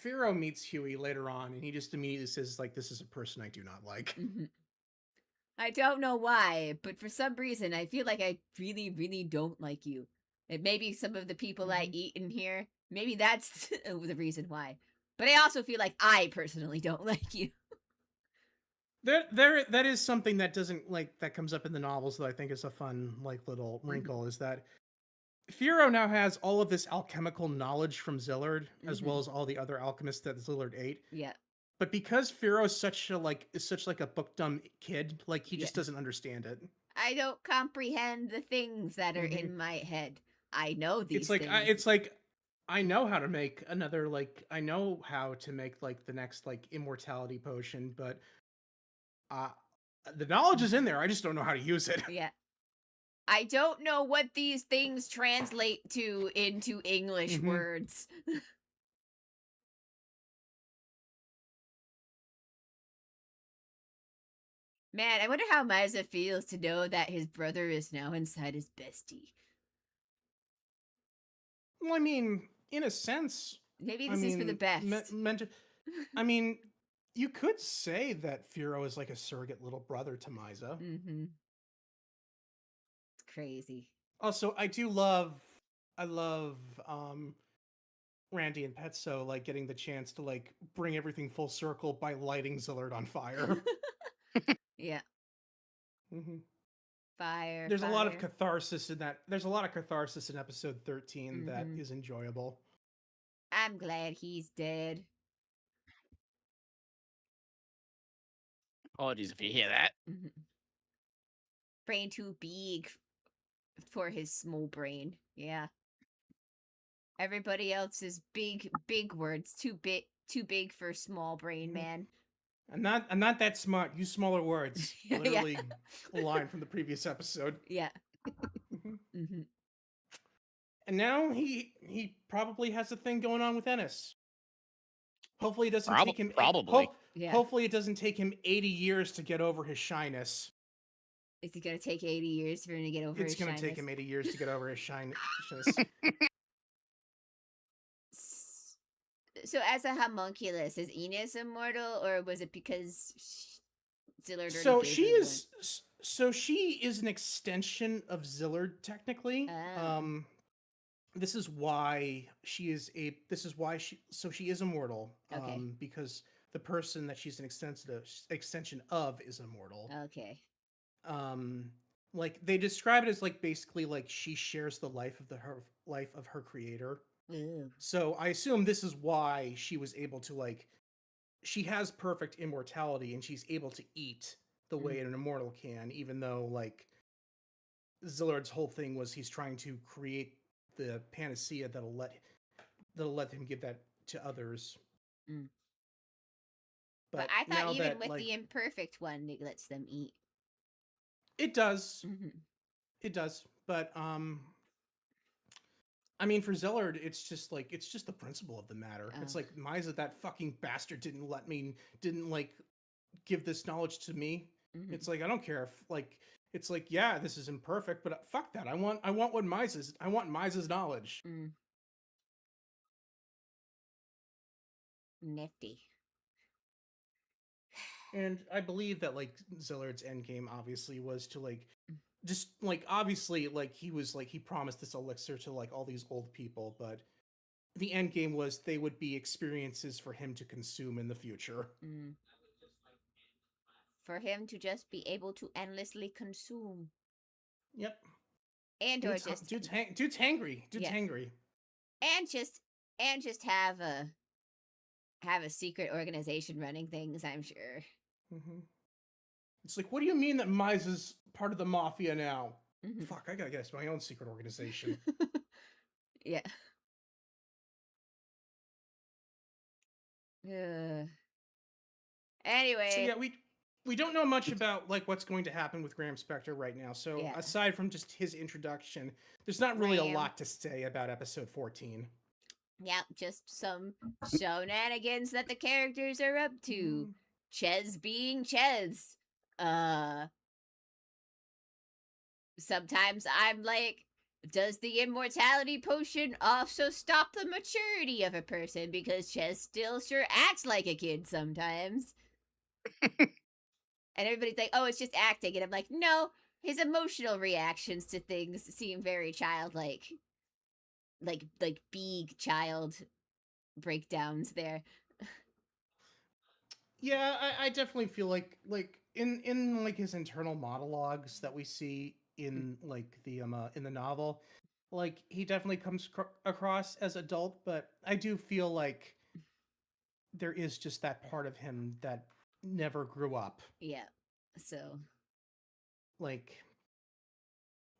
Firo meets Huey later on, and he just immediately says, like, this is a person I do not like. Mm-hmm. I don't know why, but for some reason, I feel like I really, really don't like you. And maybe some of the people I Mm-hmm. eat in here, maybe that's the reason why. But I also feel like I personally don't like you. That is something that doesn't like that comes up in the novels that I think is a fun like little Mm-hmm. wrinkle is that Firo now has all of this alchemical knowledge from Zillard as Mm-hmm. well as all the other alchemists that Zillard ate. Yeah. But because Firo is such like a book dumb kid, like he Yeah. just doesn't understand it. I don't comprehend the things that are Mm-hmm. in my head. I know It's these like things. it's like I know how to make another like I know how to make like the next like immortality potion, but uh the knowledge is in there. I just don't know how to use it. Yeah. I don't know what these things translate to into English Mm-hmm. words. Man, I wonder how Misa feels to know that his brother is now inside his bestie. Well, I mean, in a sense, Maybe I this is for the mean, best. I mean, you could say that Firo is like a surrogate little brother to Misa. Mm-hmm. It's crazy. Also, I love um Randy and Petso like getting the chance to like bring everything full circle by lighting Zillard on fire. Yeah. Hmm. Fire, There's a lot of fire. catharsis in that. There's a lot of catharsis in episode 13 that Mm-hmm. is enjoyable. I'm glad he's dead. Apologies if you hear that. Mm-hmm. Brain too big for his small brain. Yeah. Everybody else is big, big words. Too big for small brain Mhm. man. I'm not that smart. Use smaller words. Yeah. Literally a line from the previous episode. Yeah. Mhm. Mm-hmm. And now he probably has a thing going on with Ennis. Hopefully it doesn't take him Probably. Yeah. hopefully it doesn't take him 80 years to get over his shyness. Is it gonna take 80 years for him to get over It's his going to take shyness? him 80 years to get over his shyness. So, as a homunculus, is Enos immortal, or was it because Zillard already So gave she her one? is so she is an extension of Zillard technically. Oh, This is why she is immortal okay, because the person that she's an extension of is immortal. okay. Um like they describe it as like basically like she shares the life of her life of her creator. Ooh. So I assume this is why she was able to like she has perfect immortality and she's able to eat the way Mm. an immortal can, even though like Zillard's whole thing was he's trying to create the panacea that'll let him give that to others. Mm. But But I thought now even that with like the imperfect one, it lets them eat. it does, Mm-hmm. it does. But I mean, for Zellard, it's just the principle of the matter. It's like Misa, that fucking bastard, didn't like give this knowledge to me. Mm-hmm. It's like I don't care if like it's like yeah, this is imperfect, but fuck that. I want Misa's knowledge. Mm. Nifty. And I believe that like Zillard's endgame obviously was to like just like obviously like he promised this elixir to like all these old people, but the end game was they would be experiences for him to consume in the future. Mm. For him to just be able to endlessly consume, Yep. and or just Dude's hangry. Dude's yeah, hangry. and just have a secret organization running things. I'm sure. Mm-hmm. It's like, what do you mean that Miza's part of the mafia now? Mm-hmm. Fuck, I gotta get my own secret organization. Yeah. So Anyway, yeah, we don't know much about like what's going to happen with Graham Spector right now. So yeah. aside from just his introduction, there's not really a Graham. lot to say about episode 14. Yeah, just some shenanigans that the characters are up to. Mm-hmm. Ches being Ches. Uh Sometimes I'm like, does the immortality potion also stop the maturity of a person? Because Ches still sure acts like a kid sometimes. And everybody's like, oh, it's just acting. And I'm like, no, his emotional reactions to things seem very childlike. Like big child breakdowns there. Yeah, I definitely feel like in like his internal monologues that we see in the novel, like he definitely comes across as adult, but I do feel like there is just that part of him that never grew up. Yeah. So. Like,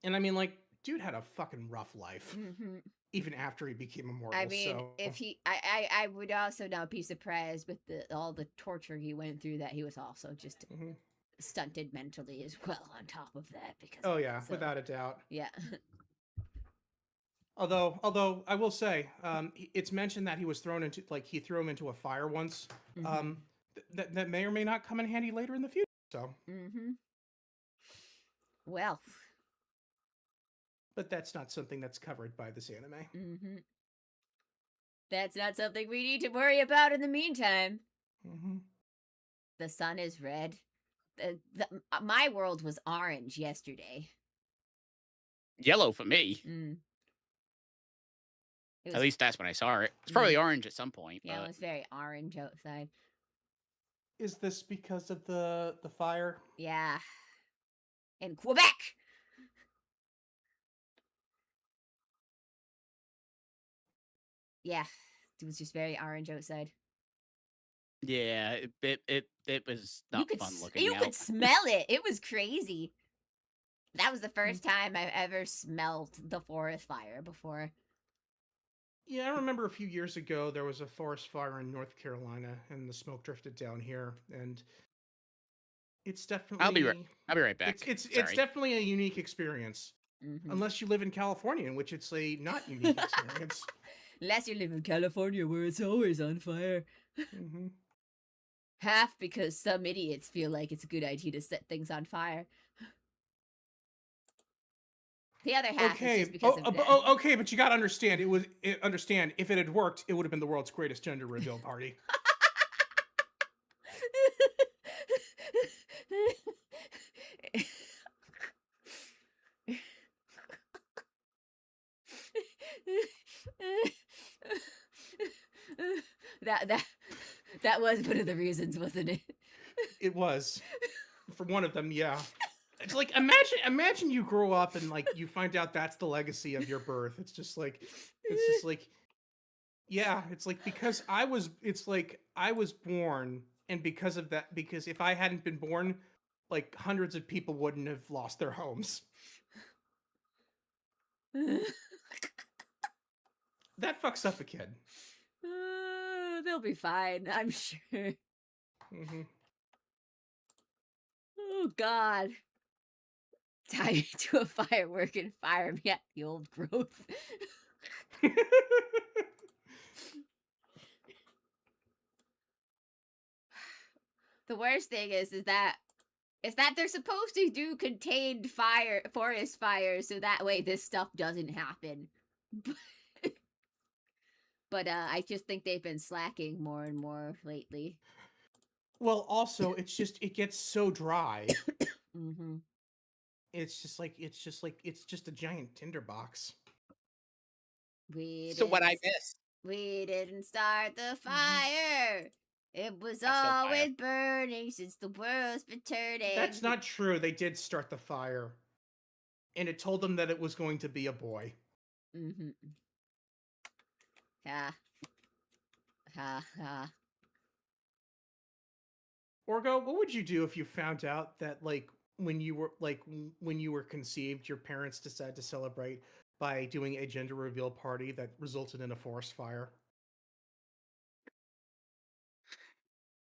and I mean, like, dude had a fucking rough life, Mm-hmm. even after he became I immortal. mean, So, if I would also not be surprised with all the torture he went through that he was also just mhm. stunted mentally as well on top of that because Oh of yeah, it. So without a doubt. yeah. Although I will say, it's mentioned that he was thrown into like he threw him into a fire once. Mm-hmm. That may or may not come in handy later in the future. So, Mm-hmm. Well. but that's not something that's covered by this anime. Mm-hmm. That's not something we need to worry about in the meantime. Mm-hmm. The sun is red. My world was orange yesterday. Yellow for me. Mm. It At was. least that's when I saw it. It's Mm, probably orange at some point, yeah, it but was very orange outside. Is this because of the fire? Yeah. In Quebec. Yeah, it was just very orange outside. yeah, it was not fun looking You could out. smell it. It was crazy. That was the first time I've ever smelled the forest fire before. Yeah, I remember a few years ago there was a forest fire in North Carolina, and the smoke drifted down here, and it's I'll be definitely I'll be right back. it's Sorry. definitely a unique experience. Mm-hmm. Unless you live in California, in which it's a not unique experience. Unless you live in California where it's always on fire. Mm-hmm. Half because some idiots feel like it's a good idea to set things on fire. The other half is just because of that. Okay, but you gotta understand. Understand if it had worked, it would have been the world's greatest gender reveal party. that that that was one of the reasons, wasn't it? It was, for one of them, yeah. It's like imagine you grow up and like you find out that's the legacy of your birth. It's just like yeah, it's like because I was born and because of that because if I hadn't been born, like hundreds of people wouldn't have lost their homes. That fucks up a kid. They'll be fine, I'm sure. Hmm. Oh God. Tie me to a firework and fire me at the old growth. The worst thing is that they're supposed to do contained forest fires so that way this stuff doesn't happen. But I just think they've been slacking more and more lately. Well, also it gets so dry. Mm-hmm. It's just a giant tinderbox. We So what I didn't missed? we didn't start the Mhm. fire. It was That's still fire. always burning since the world's been That's turning. not true. They did start the fire. And it told them that it was going to be a boy. Mm-hmm. Ha. Ha ha. Orgo, what would you do if you found out that when you were conceived, your parents decided to celebrate by doing a gender reveal party that resulted in a forest fire?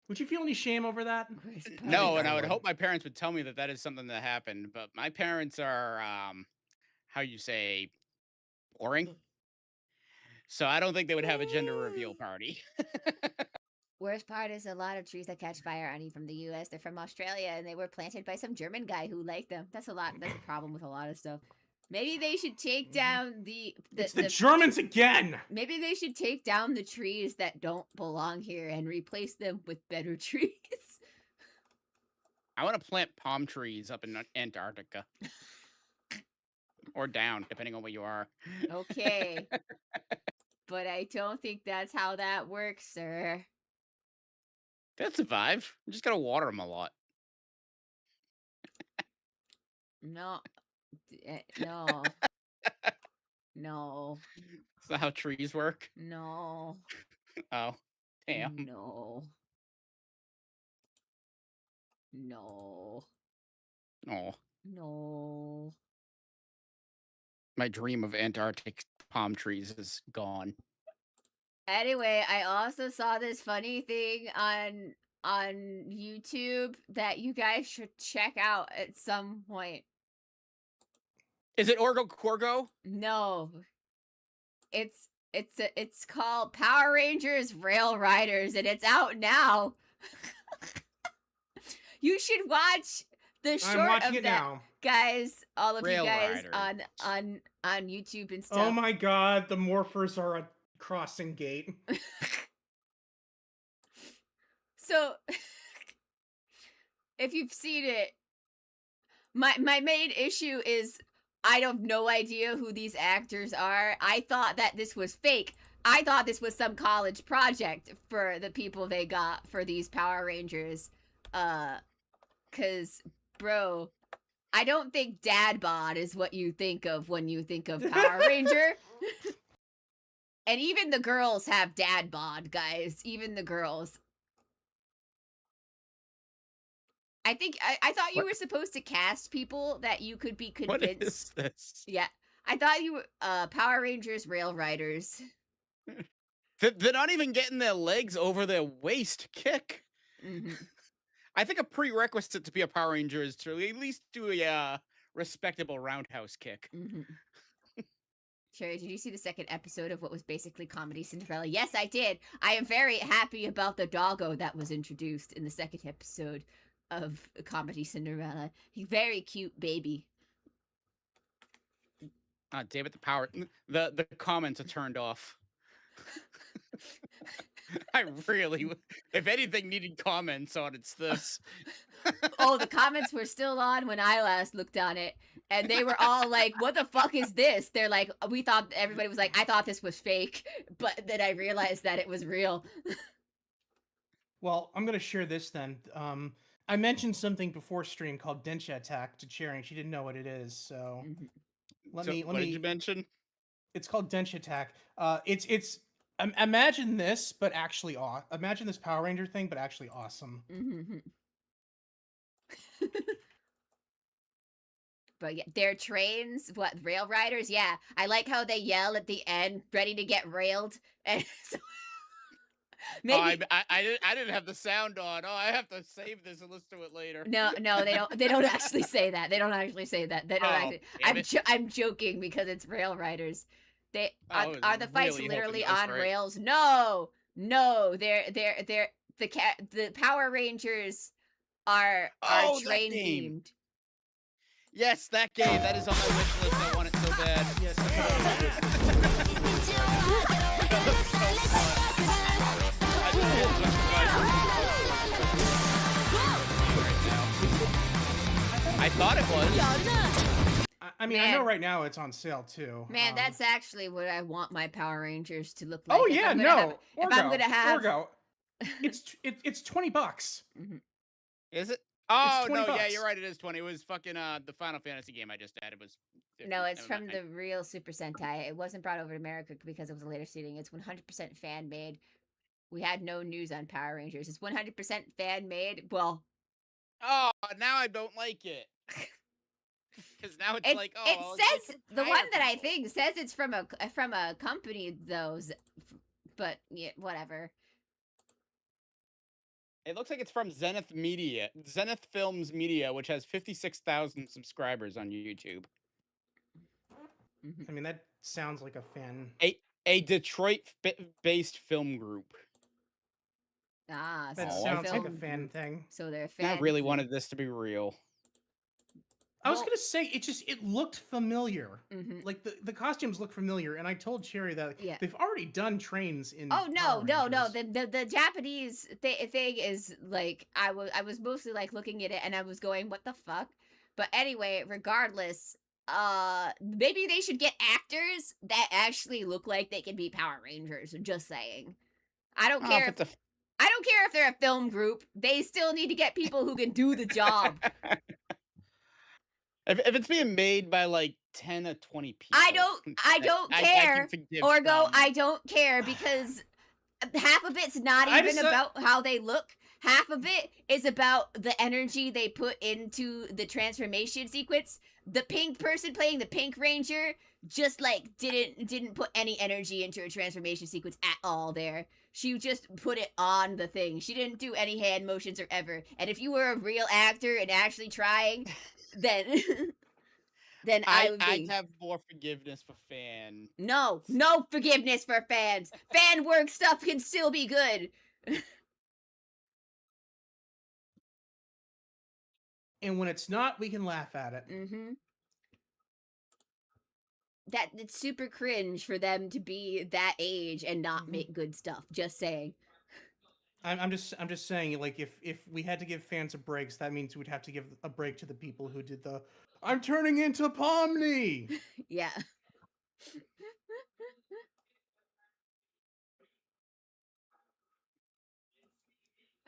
Would you feel any shame over that? Worst part I think No, is and I I would would. hope my parents would tell me that that is something that happened. But my parents are, how you say, boring. So I don't think they would have a gender reveal party. Worst part is a lot of trees that catch fire aren't even from the US. They're from Australia and they were planted by some German guy who liked them. That's a problem with a lot of stuff. Maybe they should take Mhm. down It's the Germans again. maybe they should take down the trees that don't belong here and replace them with better trees. I want to plant palm trees up in Antarctica or down, depending on where you are. Okay. But I don't think that's how that works, sir. They'll survive. You just gotta water them a lot. No. No. No. Is that how trees work? No. Oh, damn. No. No. Oh, No. my dream of Antarctic palm trees is gone. Anyway, I also saw this funny thing on YouTube that you guys should check out at some point. Is it Orgo Corgo? No. It's called Power Rangers Rail Riders and it's out now. You should watch the I'm short watching of it that, now. guys. All of Rail you guys Riders. on YouTube and Oh stuff. my god, the morphers are a crossing gate. So, if you've seen it, my main issue is I have no idea who these actors are. I thought that this was fake. I thought this was some college project for the people they got for these Power Rangers. Cause bro, I don't think dad bod is what you think of when you think of Power Ranger. And even the girls have dad bod, guys. Even the girls. I thought you What? were supposed to cast people that you could be What convinced. is this? Yeah. I thought you were Power Rangers Rail Riders. They're not even getting their legs over their waist to kick. Mm-hmm. I think a prerequisite to be a Power Ranger is to at least do a respectable roundhouse kick. Mm-hmm. Cherri, did you see the second episode of what was basically Comedy Cinderella? Yes, I did. I am very happy about the doggo that was introduced in the second episode of Comedy Cinderella. He's very cute baby. Ah, damn it, the comments are turned off. I really, if anything needed comments on, it's this. Oh, the comments were still on when I last looked on it. And they were all like, what the fuck is this? They're like, we thought, everybody was like, I thought this was fake. But then I realized that it was real. Well, I'm gonna share this then. I mentioned something before stream called Densha Attack to Cherri, and she didn't know what it is. So let So me what did you mention? It's called Densha Attack. It's imagine this, but actually imagine this Power Ranger thing, but actually awesome. But yeah, their trains, what, rail riders? Yeah, I like how they yell at the end, ready to get railed. And so maybe I didn't have the sound on. Oh, I have to save this and listen to it later. no, they don't. They don't actually say that. They don't actually say that. They don't actually. I'm joking because it's rail riders. They are the fights really literally hoping that was on right. rails? No. They're the Power Rangers are Oh, that train game. themed. Yes, that game. That is on my wish list. I want it so bad. Yes, that's I thought it was. I mean, I know right now it's on sale too. Man, that's actually what I want my Power Rangers to look like. Oh yeah, no. If I'm gonna have, Orgo, it's $20. Is it? Oh $20. no, yeah, you're right. It is 20. It was fucking the Final Fantasy game I just added was 50. No, it's Never from mind. the real Super Sentai. It wasn't brought over to America because it was a later seating. It's 100% fan made. We had no news on Power Rangers. It's 100% fan made. Well, oh, now I don't like it. Because now it's like, oh, it well, says the one that I people. think says it's from a company though, but yeah, whatever. It looks like it's from Zenith Media, Zenith Films Media, which has 56,000 subscribers on YouTube. I mean, that sounds like a fan. A Detroit-based film group. Ah, That so sounds like a fan thing. So they're fans. I really wanted this to be real. I was gonna say it looked familiar. Mm-hmm. Like the costumes look familiar, and I told Cherri that Yeah. they've already done trains in. Oh no. Power The Japanese thing is like I was mostly like looking at it and I was going, what the fuck? But anyway, regardless, maybe they should get actors that actually look like they can be Power Rangers. Just saying. I don't care if they're a film group. They still need to get people who can do the job. If it's being made by like 10 or 20 people, I don't care. Orgo, I don't care because half of it's not even about how they look. Half of it is about the energy they put into the transformation sequence. The pink person playing the Pink Ranger just like didn't put any energy into her transformation sequence at all there. She just put it on the thing. She didn't do any hand motions or ever. And if you were a real actor and actually trying, then I would be. I'd have more forgiveness for fan. No forgiveness for fans. Fan work stuff can still be good. And when it's not, we can laugh at it. Mm-hmm. That it's super cringe for them to be that age and not make good stuff. Just saying. I'm just saying, like, if we had to give fans a break, that means we'd have to give a break to the people who did the "I'm turning into Pomni." Yeah.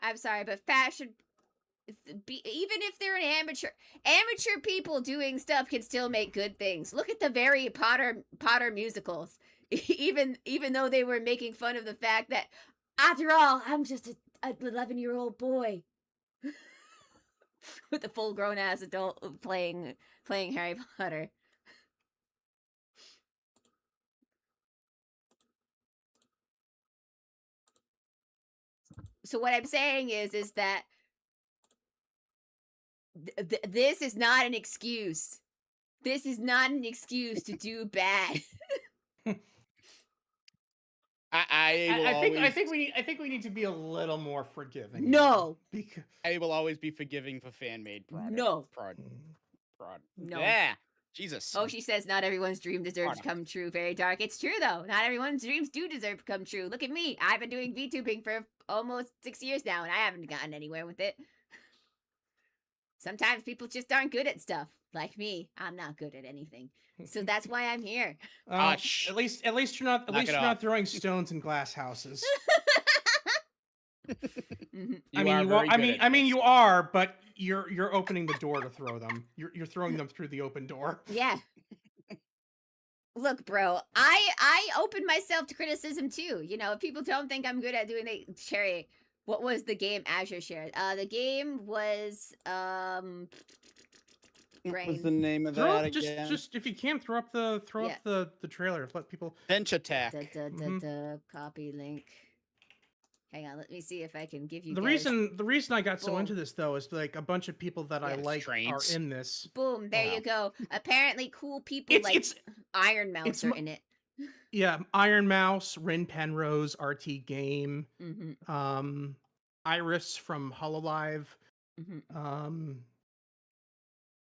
I'm sorry, but fashion, even if they're an amateur people doing stuff can still make good things. Look at the very Potter musicals. Even though they were making fun of the fact that, after all, I'm just a 11-year-old boy with a full-grown ass adult playing Harry Potter. So what I'm saying is that this is not an excuse. This is not an excuse to do bad. I think we need to be a little more forgiving. No, because I will always be forgiving for fan made product. No. No. Yeah. Jesus. Oh, she says not everyone's dream deserves to come true. Very dark. It's true though. Not everyone's dreams do deserve to come true. Look at me. I've been doing VTubing for almost 6 years now, and I haven't gotten anywhere with it. Sometimes people just aren't good at stuff. Like me, I'm not good at anything. So that's why I'm here. At least you're not throwing stones in glass houses. Mm-hmm. You mean, are you are. very good at this. You are, but you're opening the door to throw them. You're throwing them through the open door. Yeah. Look, bro, I open myself to criticism too. You know, if people don't think I'm good at doing it, Cherry, what was the game Azure shared? The game was What was the brain. name of Throw that up again? just if you can throw Yeah. up the trailer. Let people. Bench Da, da, attack. da, da, Mhm. da, copy link. Hang on, let me see if I can give you The guys. reason I got so Boom. into this though is like a bunch of people that I Yeah. like are Restraints. in this. Boom, there Wow. you go. Apparently cool people It's like it's Iron Mouse it's are mo- in it. yeah, Iron Mouse, Rin Penrose, RT Game, Mm-hmm. Iris from Hololive, Mm-hmm.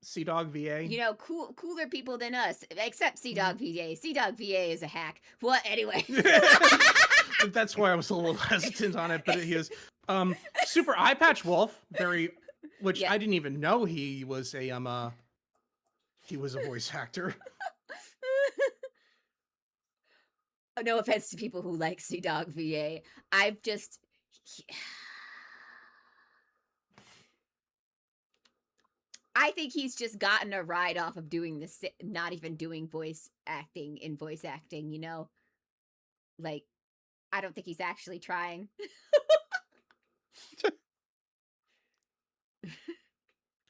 Sea Dog VA. You know, cooler people than us, except Sea Mhm. Dog VA. Sea Dog VA is a hack. What anyway? That's why I was a little hesitant on it, but he is super eye patch wolf, which Yeah. I didn't even know he was a voice actor. No offense to people who like Sea Dog VA. I've just I think he's just gotten a ride off of doing this, not even doing voice acting in voice acting, you know? Like, I don't think he's actually trying.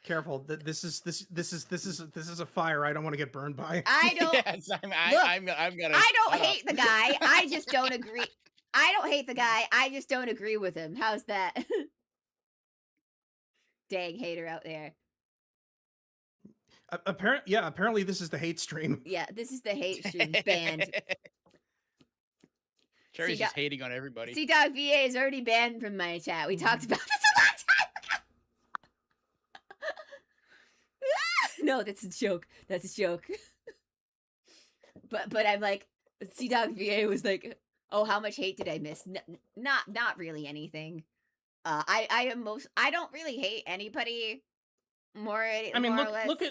Careful, this is a fire I don't want to get burned by. I don't Yes, look. I'm gonna I don't shut up. hate the guy. I just don't agree. I don't hate the guy. I just don't agree with him. How's that? Dang hater out there. Apparently this is the hate stream. Yeah, this is the hate stream banned. Cherry's just hating on everybody. Sea Dog VA is already banned from my chat. We talked about this a long time ago. No, that's a joke. That's a joke. But I'm like, Sea Dog VA was like, oh, how much hate did I miss? Not really anything. I don't really hate anybody more I mean, more or less. look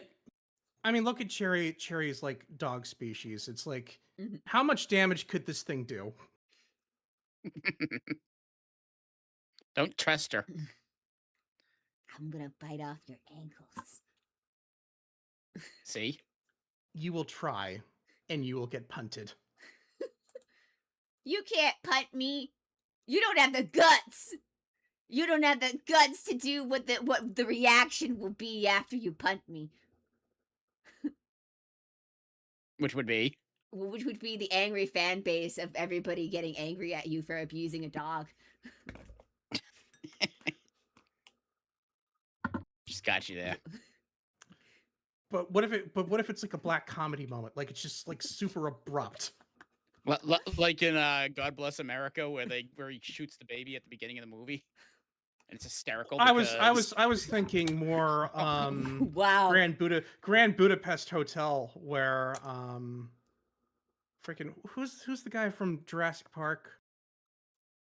at Cherry's like dog species. It's like, Mhm. how much damage could this thing do? Don't trust her. I'm gonna bite off your ankles. See? You will try, and you will get punted. You can't punt me. You don't have the guts. You don't have the guts to do what the reaction will be after you punt me. Which would be? Which would be the angry fan base of everybody getting angry at you for abusing a dog. Just got you there. But what if it's like a black comedy moment? Like it's just like super abrupt. Like in God Bless America, where he shoots the baby at the beginning of the movie, and it's hysterical. I Because... was thinking more Wow. Grand Budapest Hotel, where freaking who's the guy from Jurassic Park?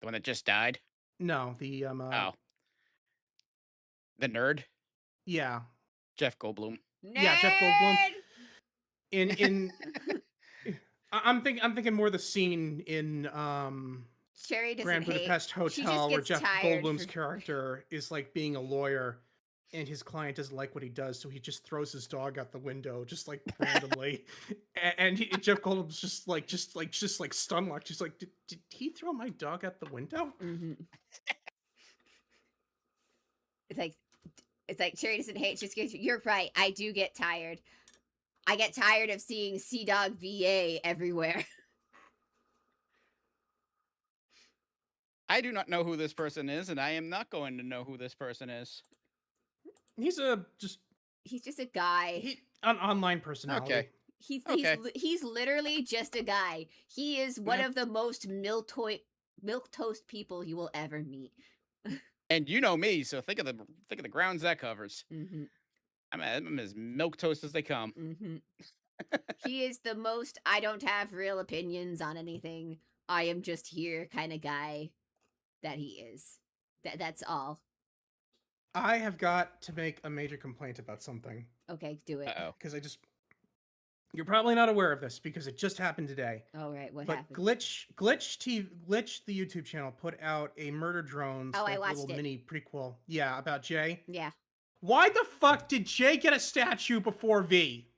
the one that just died. No, the Oh, the nerd, yeah, Jeff Goldblum. yeah, Jeff Goldblum. Nerd! In I'm thinking more the scene in Cherry doesn't Grand hate. Budapest She just Hotel where gets Jeff tired Goldblum's for- character is like being a lawyer, and his client doesn't like what he does, so he just throws his dog out the window just like randomly, and Jeff Goldblum's just like stunned, like she's like, did he throw my dog out the window? Mhm. It's like Cherry doesn't hate. Just gets. You're right. I do get tired. I get tired of seeing Sea Dog VA everywhere. I do not know who this person is, and I am not going to know who this person is. He's He's just a guy. An online personality. Okay. He's he's literally just a guy. He is one Yeah. of the most milk toast people you will ever meet. And you know me, so think of the grounds that covers. Mm-hmm. I'm as milk toast as they come. Mm-hmm. He is the most I don't have real opinions on anything. I am just here kind of guy that he is. That's all. I have got to make a major complaint about something. Okay, do it. Uh-oh. Because You're probably not aware of this because it just happened today. All right, what But happened? Glitch, the YouTube channel, put out a Murder Drones Oh, I like little watched it. mini prequel. Yeah, about Jay. Yeah. Why the fuck did Jay get a statue before V?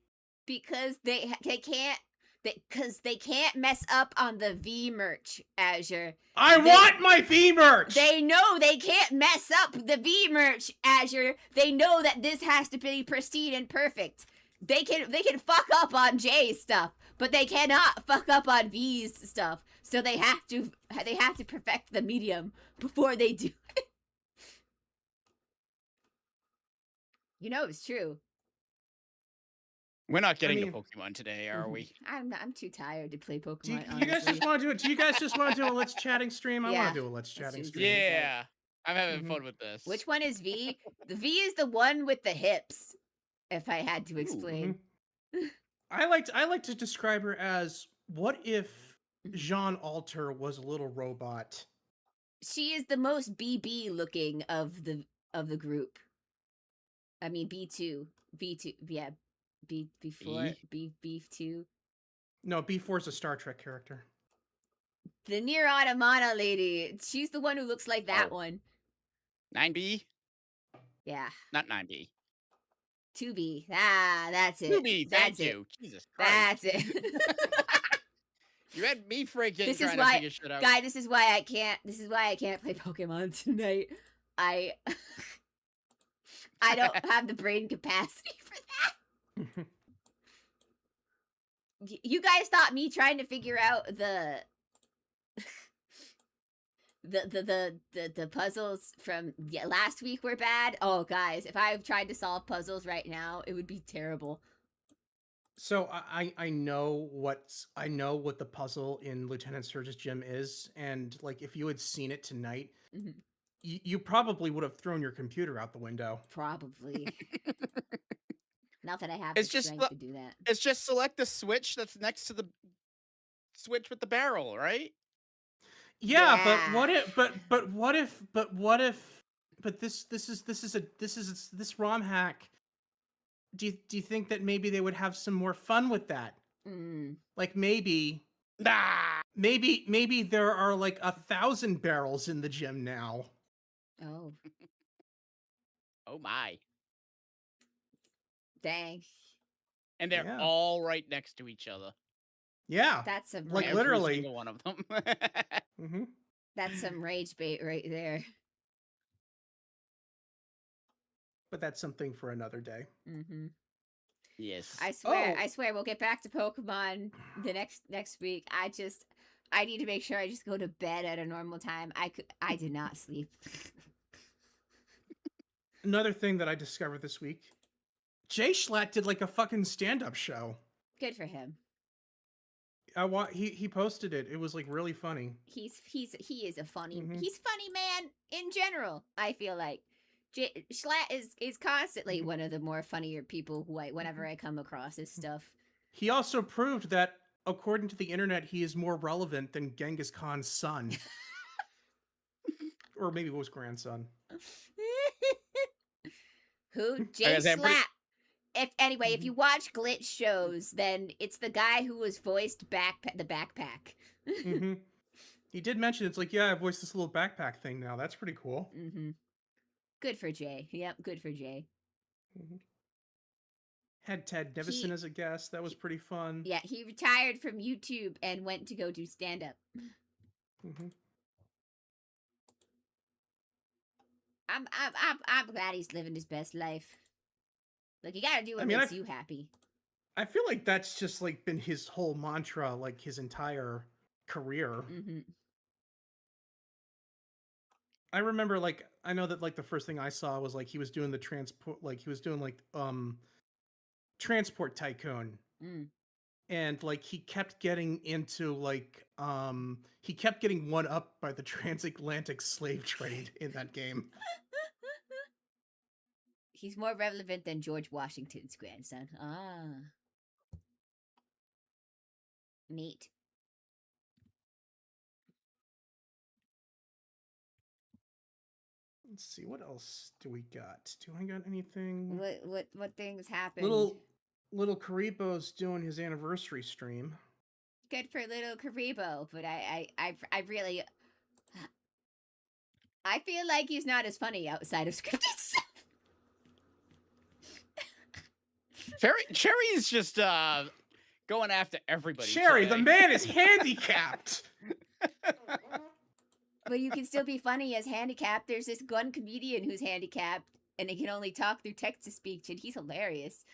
Because they can't because they can't mess up on the V merch, Azure. I want my V merch. They know they can't mess up the V merch, Azure. They know that this has to be pristine and perfect. They can fuck up on J's stuff, but they cannot fuck up on V's stuff. So they have to perfect the medium before they do it. You know it's true. We're not I getting mean, to Pokemon today, are we? I'm too tired to play Pokemon. do you guys honestly. just want to do it? Do you guys just want to do a Let's Chatting stream? I Yeah, want to do a Let's Chatting do stream. it. Yeah, I'm having Mhm. fun with this. Which one is V? The V is the one with the hips. If I had to explain. I like to describe her as, what if Jean Alter was a little robot? She is the most BB looking of the group. I mean B2, V2, yeah, B4, B2. No, B4 is a Star Trek character. The Nier Automata lady, she's the one who looks like that one. 9B? Yeah. Not 9B. 2B. Ah, that's it. 2B, That's thank it. you. Jesus Christ. That's it. You had me freaking This trying is to why, figure shit out. guy. This is why I can't play Pokemon tonight. I don't have the brain capacity for that. You guys thought me trying to figure out the puzzles from last week were bad? Oh, guys, if I tried to solve puzzles right now, it would be terrible. So I know what the puzzle in Lieutenant Surge's gym is, and like if you had seen it tonight, you probably would have thrown your computer out the window. Probably. Not that I have It's the just strength to do that. It's just select the switch that's next to the switch with the barrel, right? Yeah, but what if? But this ROM hack. Do you think that maybe they would have some more fun with that? Like maybe there are like 1,000 barrels in the gym now. Oh. Oh my. Dang. And they're all right next to each other. Yeah. That's some like rage. literally Every single one of them. That's some rage bait right there. But that's something for another day. Yes. I swear we'll get back to Pokemon the next week. I need to make sure I just go to bed at a normal time. I did not sleep. Another thing that I discovered this week, Jay Schlatt did like a fucking stand-up show. Good for him. He posted it. It was like really funny. He is a funny he's funny man in general. I feel like Schlatt is constantly one of the more funnier people who whenever I come across his stuff. He also proved that, according to the internet, he is more relevant than Genghis Khan's son. Or maybe it was grandson. Who? Jay Schlatt. If you watch glitch shows, then it's the guy who was voiced the backpack. He did mention, it's like, yeah, I voiced this little backpack thing now. That's pretty cool. Good for Jay. Yep, good for Jay. Had Ted Nevison as a guest. That was pretty fun. Yeah, he retired from YouTube and went to go do stand-up. I'm glad he's living his best life. Like, you gotta do what makes you happy. I feel like that's just like been his whole mantra, like his entire career. I remember, like, I know that like the first thing I saw was like he was doing the transport Tycoon. And like he kept getting into like he kept getting one up by the transatlantic slave trade in that game. He's more relevant than George Washington's grandson. Ah. Neat. Let's see, what else do we got? Do I got anything? What things happened? Little Karibo's doing his anniversary stream. Good for little Karibo, but I really, I feel like he's not as funny outside of scripted stuff. Cherry is just going after everybody. Cherry, the today. man is handicapped. But you can still be funny as handicapped. There's this one comedian who's handicapped, and he can only talk through text to speech, and he's hilarious.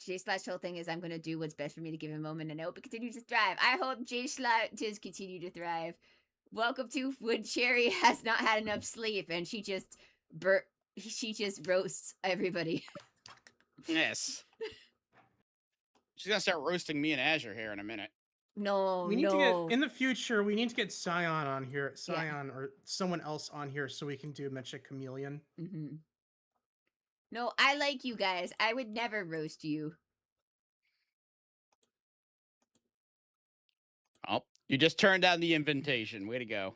J/Slash whole thing is I'm gonna do what's best for me to give a moment and I hope it continues to thrive. I hope J/Slash does continue to thrive. Welcome to when Cherry has not had enough sleep and she just roasts everybody. Yes. She's gonna start roasting me and Azure here in a minute. No, We need to get in the future. We need to get Scion on here, or someone else on here, so we can do Mecha Chameleon. Mm-hmm. No, I like you guys. I would never roast you. Oh, you just turned down the invitation. Way to go.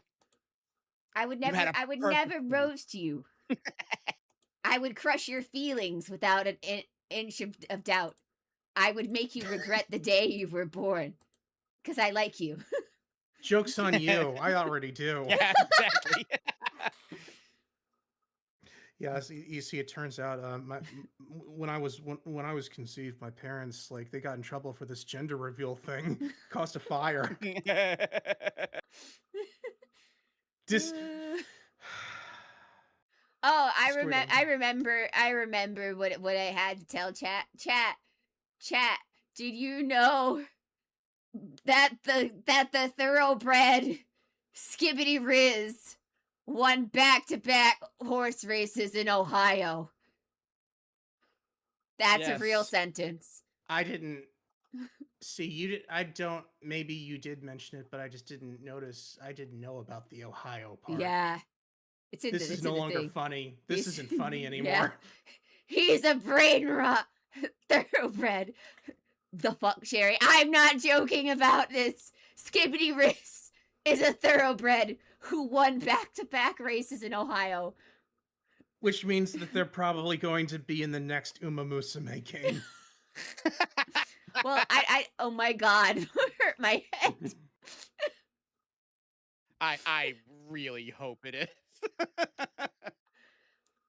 I would You had never. a I would perfect never plan. roast you. I would crush your feelings without an inch of doubt. I would make you regret the day you were born, because I like you. Joke's on you. I already do. Yeah, exactly. Yeah, so you see, it turns out when I was conceived, my parents, like, they got in trouble for this gender reveal thing, caused a fire. Dis- Oh, I Destroyed remember. them. I remember what I had to tell chat. Did you know that the thoroughbred Skibbity Riz won back-to-back horse races in Ohio? That's a real Yes. sentence. I didn't see you did. I don't. Maybe you did mention it, but I just didn't notice. I didn't know about the Ohio part. Yeah, it's in This the, is it's no in the longer thing. funny. This isn't funny Yeah. anymore. He's a brain rot thoroughbred. The fuck, Cherry? I'm not joking about this. Skibbity Riz is a thoroughbred who won back-to-back races in Ohio. Which means that they're probably going to be in the next Uma Musume game. Well, I oh my god, hurt my head. I really hope it is.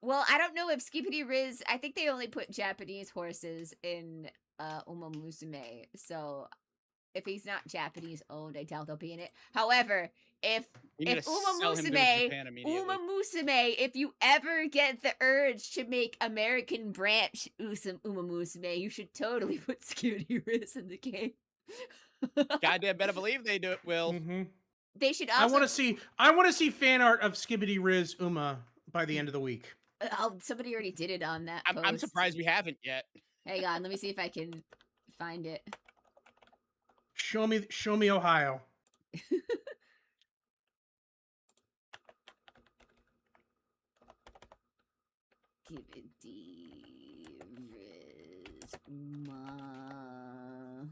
Well, I don't know if Skippity Riz. I think they only put Japanese horses in Uma Musume, so if he's not Japanese owned, I doubt they'll be in it. However, if You need to Uma sell him to Musume, Japan immediately. if you ever get the urge to make American branch Uma Musume, you should totally put Skippity Riz in the game. Goddamn better believe they do it, Will. Mm-hmm. They should I also. want to see fan art of Skibbity Riz Uma by the end of the week. Oh, somebody already did it on that post. I'm surprised we haven't yet. Hang on, let me see if I can find it. Show me Ohio. Skibbity Riz Uma.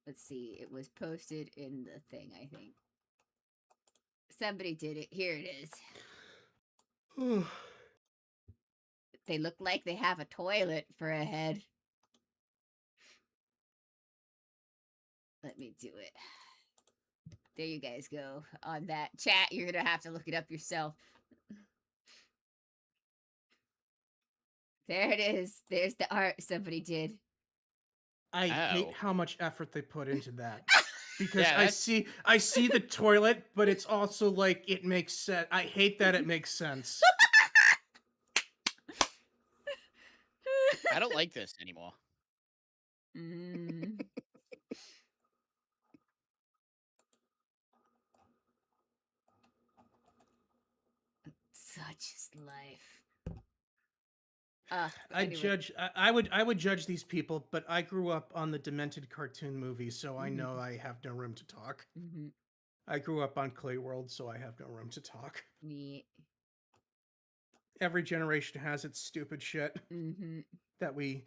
Let's see. It was posted in the thing, I think. Somebody did it. Here it is. They look like they have a toilet for a head. Let me do it. There you guys go. On that chat, you're gonna have to look it up yourself. There it is. There's the art somebody did. I hate how much effort they put into that. Because Yeah, I see the toilet, but it's also like it makes sense. I hate that it makes sense. I don't like this anymore. Such is life. I would judge these people, but I grew up on the Demented cartoon movie, so I know I have no room to talk. I grew up on Clay World, so I have no room to talk. Yeah. Every generation has its stupid shit that we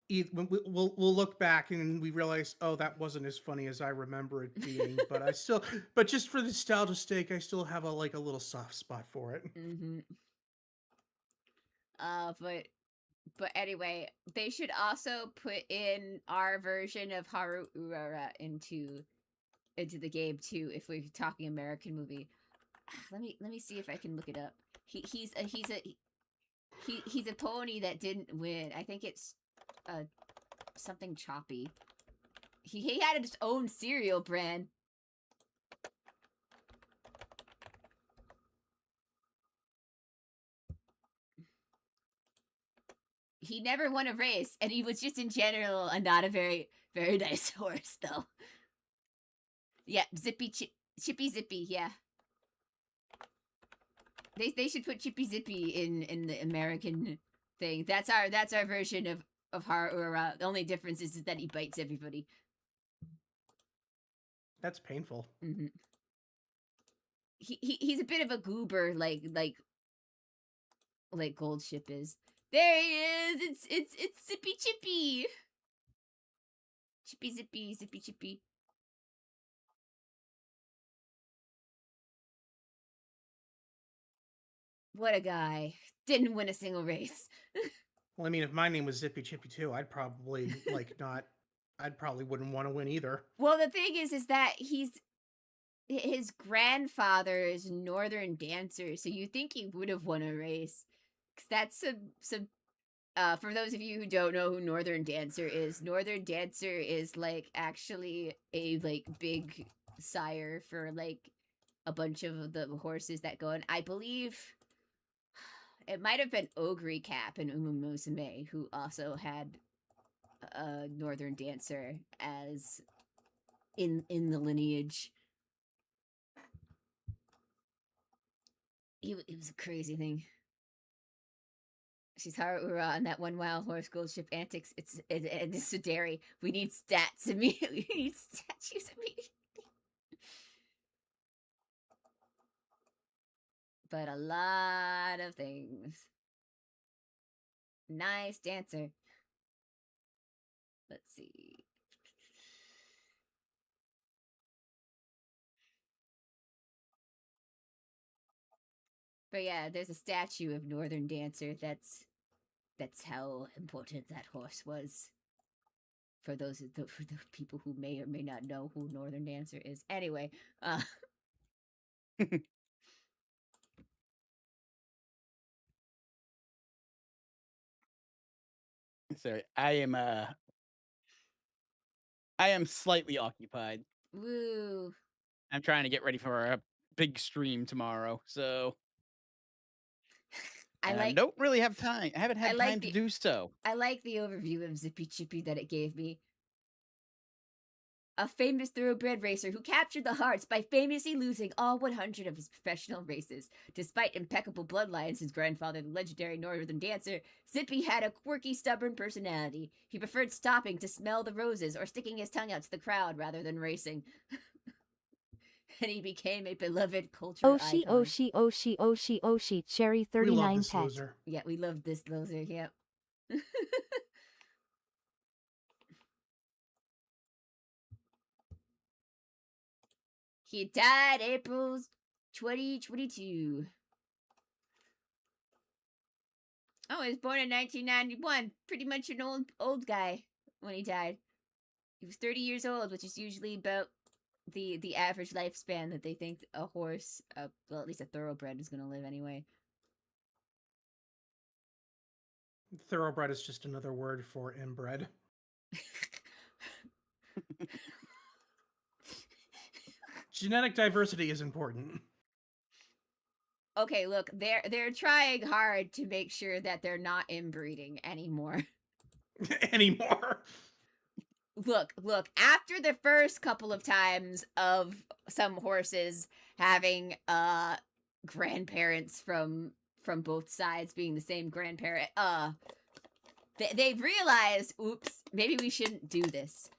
we'll look back and we realize, oh, that wasn't as funny as I remember it being. But just for nostalgia's sake, I still have a little soft spot for it. Mm-hmm. But anyway, they should also put in our version of Haru Urara into the game too. If we're talking American movie, let me see if I can look it up. He's a pony that didn't win. I think it's something choppy. He had his own cereal brand. He never won a race, and he was just in general not a very nice horse, though. Yeah, Chippy Zippy, yeah. They should put Chippy Zippy in the American thing. That's our version of Haruura. The only difference is that he bites everybody. That's painful. Mm-hmm. He's a bit of a goober, like Goldship is. There he is! It's Zippy Chippy! Chippy Zippy, Zippy Chippy. What a guy. Didn't win a single race. Well, I mean, if my name was Zippy Chippy too, I'd probably I'd probably wouldn't want to win either. Well, the thing is that his grandfather is Northern Dancer, so you think he would have won a race. Cause that's some for those of you who don't know who Northern Dancer is like actually a big sire for a bunch of the horses that go in. I believe it might have been Ogre Cap and Umumusame who also had Northern Dancer as in the lineage. It was a crazy thing. She's Haruura and that one wild horse Goldship antics. It's Sudari. We need stats immediately. We need statues immediately. But a lot of things. Nice dancer. Let's see. But yeah, there's a statue of Northern Dancer. That's how important that horse was. For those for the people who may or may not know who Northern Dancer is. Anyway, Sorry, I am slightly occupied. woo. I'm trying to get ready for a big stream tomorrow, so I don't really have time. I haven't had time to do so. I like the overview of Zippy Chippy that it gave me. A famous thoroughbred racer who captured the hearts by famously losing all 100 of his professional races. Despite impeccable bloodlines, his grandfather, the legendary Northern Dancer, Zippy had a quirky, stubborn personality. He preferred stopping to smell the roses or sticking his tongue out to the crowd rather than racing. And he became a beloved cultural icon. Oshi, Cherry 39 pet. Loser. Yeah, we love this loser, yep. He died April 2022. Oh, he was born in 1991. Pretty much an old guy when he died. He was 30 years old, which is usually about the average lifespan that they think a horse, well, at least a thoroughbred, is going to live anyway. Thoroughbred is just another word for inbred. Genetic diversity is important. Okay, look, they're trying hard to make sure that they're not inbreeding anymore. Anymore. Look, after the first couple of times of some horses having grandparents from both sides being the same grandparent, they've realized, oops, maybe we shouldn't do this.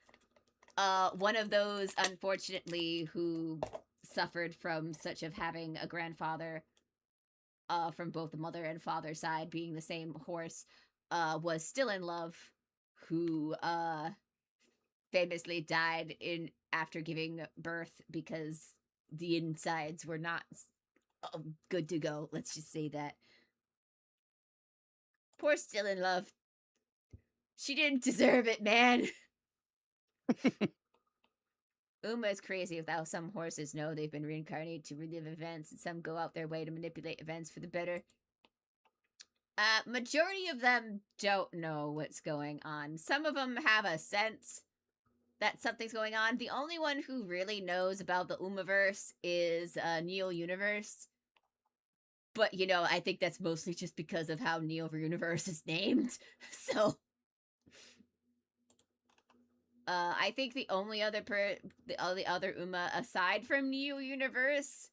One of those, unfortunately, who suffered from such of having a grandfather from both the mother and father side being the same horse, was still in love, who famously died after giving birth because the insides were not good to go. Let's just say that. Poor Still in Love. She didn't deserve it, man. Uma is crazy with how some horses know they've been reincarnated to relive events, and some go out their way to manipulate events for the better. Majority of them don't know what's going on. Some of them have a sense that something's going on. The only one who really knows about the Umaverse is Neo Universe. But, you know, I think that's mostly just because of how Neo Universe is named. So, I think the only other the other Uma aside from Neo Universe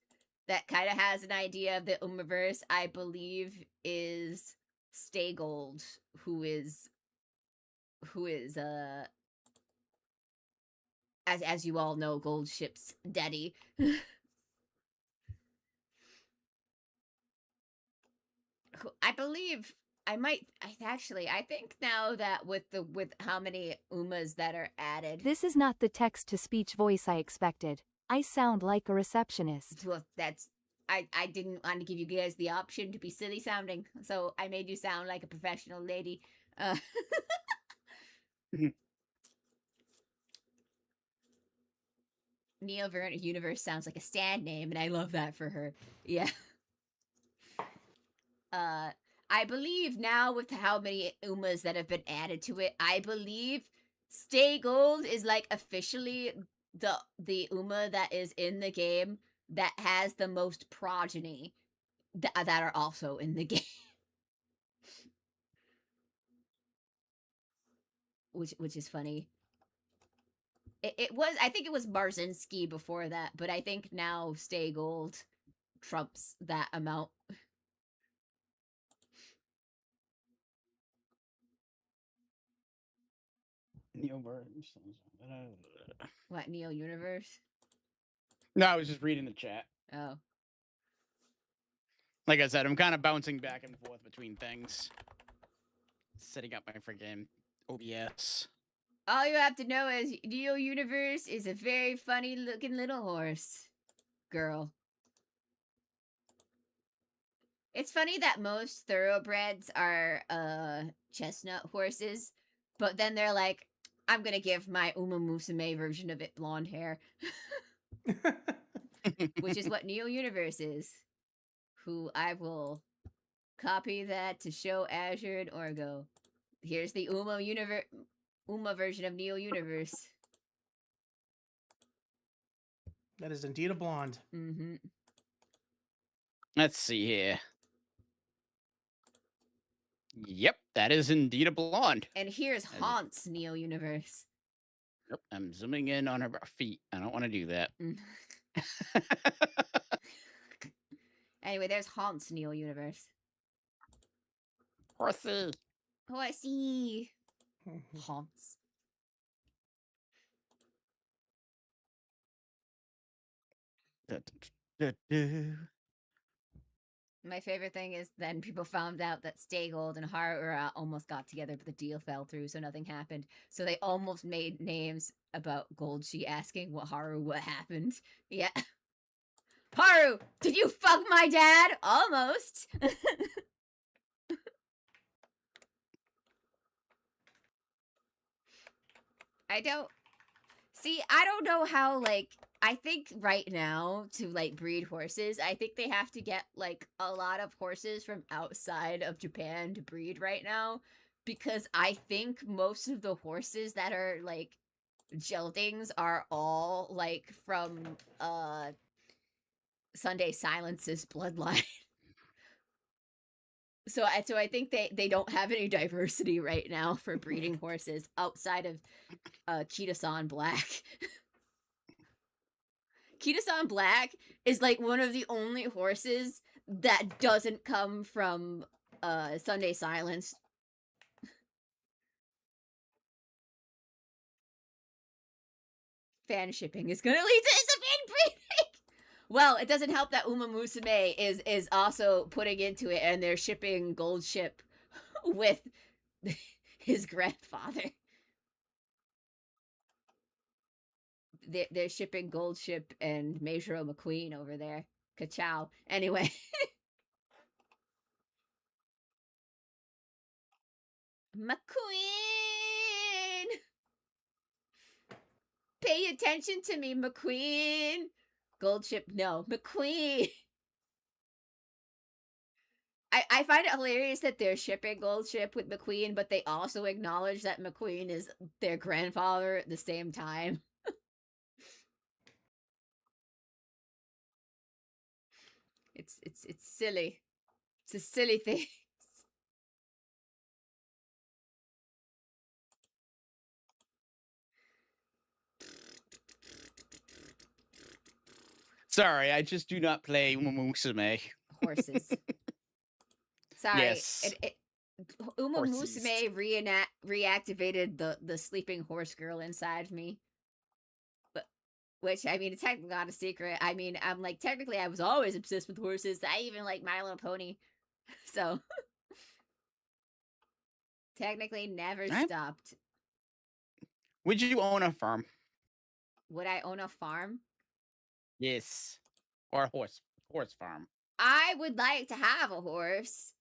that kind of has an idea of the Umaverse, I believe, is Stay Gold, who is as you all know, Gold Ship's daddy. I believe I think now that with how many Umas that are added. This is not the text-to-speech voice I expected. I sound like a receptionist. Well, I didn't want to give you guys the option to be silly sounding, so I made you sound like a professional lady. Neo Universe sounds like a stand name, and I love that for her. Yeah. I believe now with how many Umas that have been added to it, I believe Stay Gold is like officially the Uma that is in the game that has the most progeny that are also in the game. Which is funny. I think it was Marzinski before that, but I think now Stay Gold trumps that amount. Neoverse. What, Neo Universe? No, I was just reading the chat. Oh. Like I said, I'm kind of bouncing back and forth between things. Setting up my freaking OBS. All you have to know is Neo Universe is a very funny looking little horse. Girl. It's funny that most thoroughbreds are chestnut horses, but then they're like, I'm gonna give my Uma Musume version of it blonde hair. Which is what Neo Universe is. Who I will copy that to show Azure and Orgo. Here's the Uma version of Neo Universe. That is indeed a blonde. Mm-hmm. Let's see here. Yep, that is indeed a blonde. And here's Haunt's Neo Universe. Yep, I'm zooming in on her feet. I don't want to do that. Anyway, there's Haunt's Neo Universe. Horsey. Horsey. Haunts. My favorite thing is then people found out that Stay Gold and Haru almost got together, but the deal fell through, so nothing happened. So they almost made names about Goldshi asking what happened. Yeah. Haru, did you fuck my dad? Almost. I don't know how, like, I think right now to, like, breed horses, I think they have to get, like, a lot of horses from outside of Japan to breed right now, because I think most of the horses that are, like, geldings are all, like, from, Sunday Silence's bloodline. So I think they don't have any diversity right now for breeding horses outside of Kita-san Black. Kita-san Black is like one of the only horses that doesn't come from Sunday Silence. Fan shipping is gonna lead to some inbreeding. Well, it doesn't help that Uma Musume is also putting into it, and they're shipping Gold Ship with his grandfather. they're shipping Gold Ship and Majoro McQueen over there. Ka-chow. Anyway. McQueen! Pay attention to me, McQueen! Gold Ship, no. McQueen! I find it hilarious that they're shipping Gold Ship with McQueen, but they also acknowledge that McQueen is their grandfather at the same time. It's silly. It's a silly thing. Sorry, I just do not play Musume. Horses. Sorry. Yes. Uma Horses. Musume reactivated the sleeping horse girl inside me. But, which, I mean, it's technically not a secret. I mean, I'm like, technically, I was always obsessed with horses. I even like My Little Pony. So, technically, never stopped. Would you own a farm? Would I own a farm? Yes. Or a horse farm. I would like to have a horse.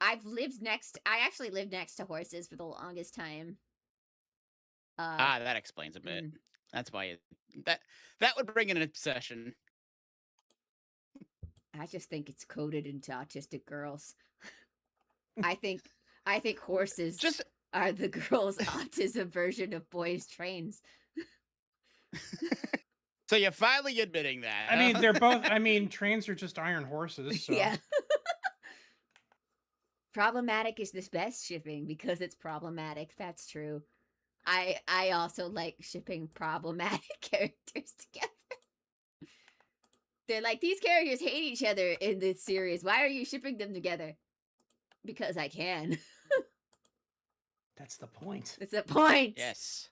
I actually lived next to horses for the longest time. That explains a bit. That's why that would bring in an obsession. I just think it's coded into autistic girls. I think horses are the girls' autism version of boys' trains. So you're finally admitting that. I mean, they're both. I mean, trains are just iron horses. So. Yeah. Problematic is the best shipping because it's problematic. That's true. I also like shipping problematic characters together. They're like, these characters hate each other in this series. Why are you shipping them together? Because I can. That's the point. That's the point. Yes.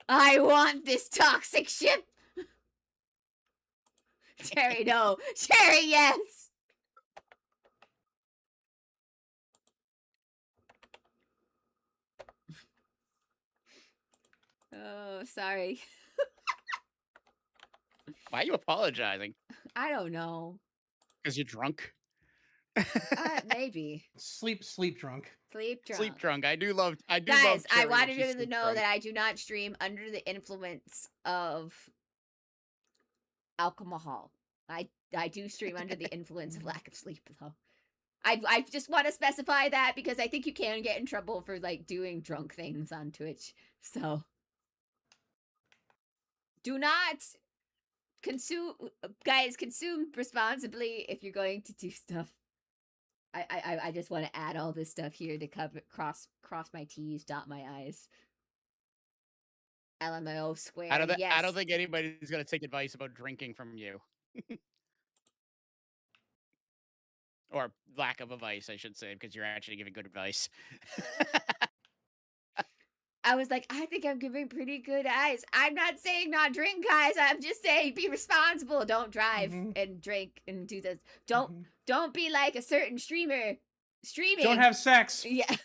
I want this toxic ship. Cherry, no. Cherri, yes. Oh, sorry. Why are you apologizing? I don't know. Because you're drunk? Maybe. Sleep drunk. Sleep drunk. Sleep drunk. I do love Guys, I Cherri wanted when you she's to know drunk. that I do not stream under the influence of alcohol. I do stream under the influence of lack of sleep, though. I just want to specify that because I think you can get in trouble for like doing drunk things on Twitch. So do not consume responsibly if you're going to do stuff. I just want to add all this stuff here to cover cross my T's, dot my I's. LMAO squared. I don't think anybody's gonna take advice about drinking from you. Or lack of advice, I should say, because you're actually giving good advice. I was like, I think I'm giving pretty good advice. I'm not saying not drink, guys. I'm just saying be responsible. Don't drive and drink and do this. Don't be like a certain streamer streaming. Don't have sex. Yeah.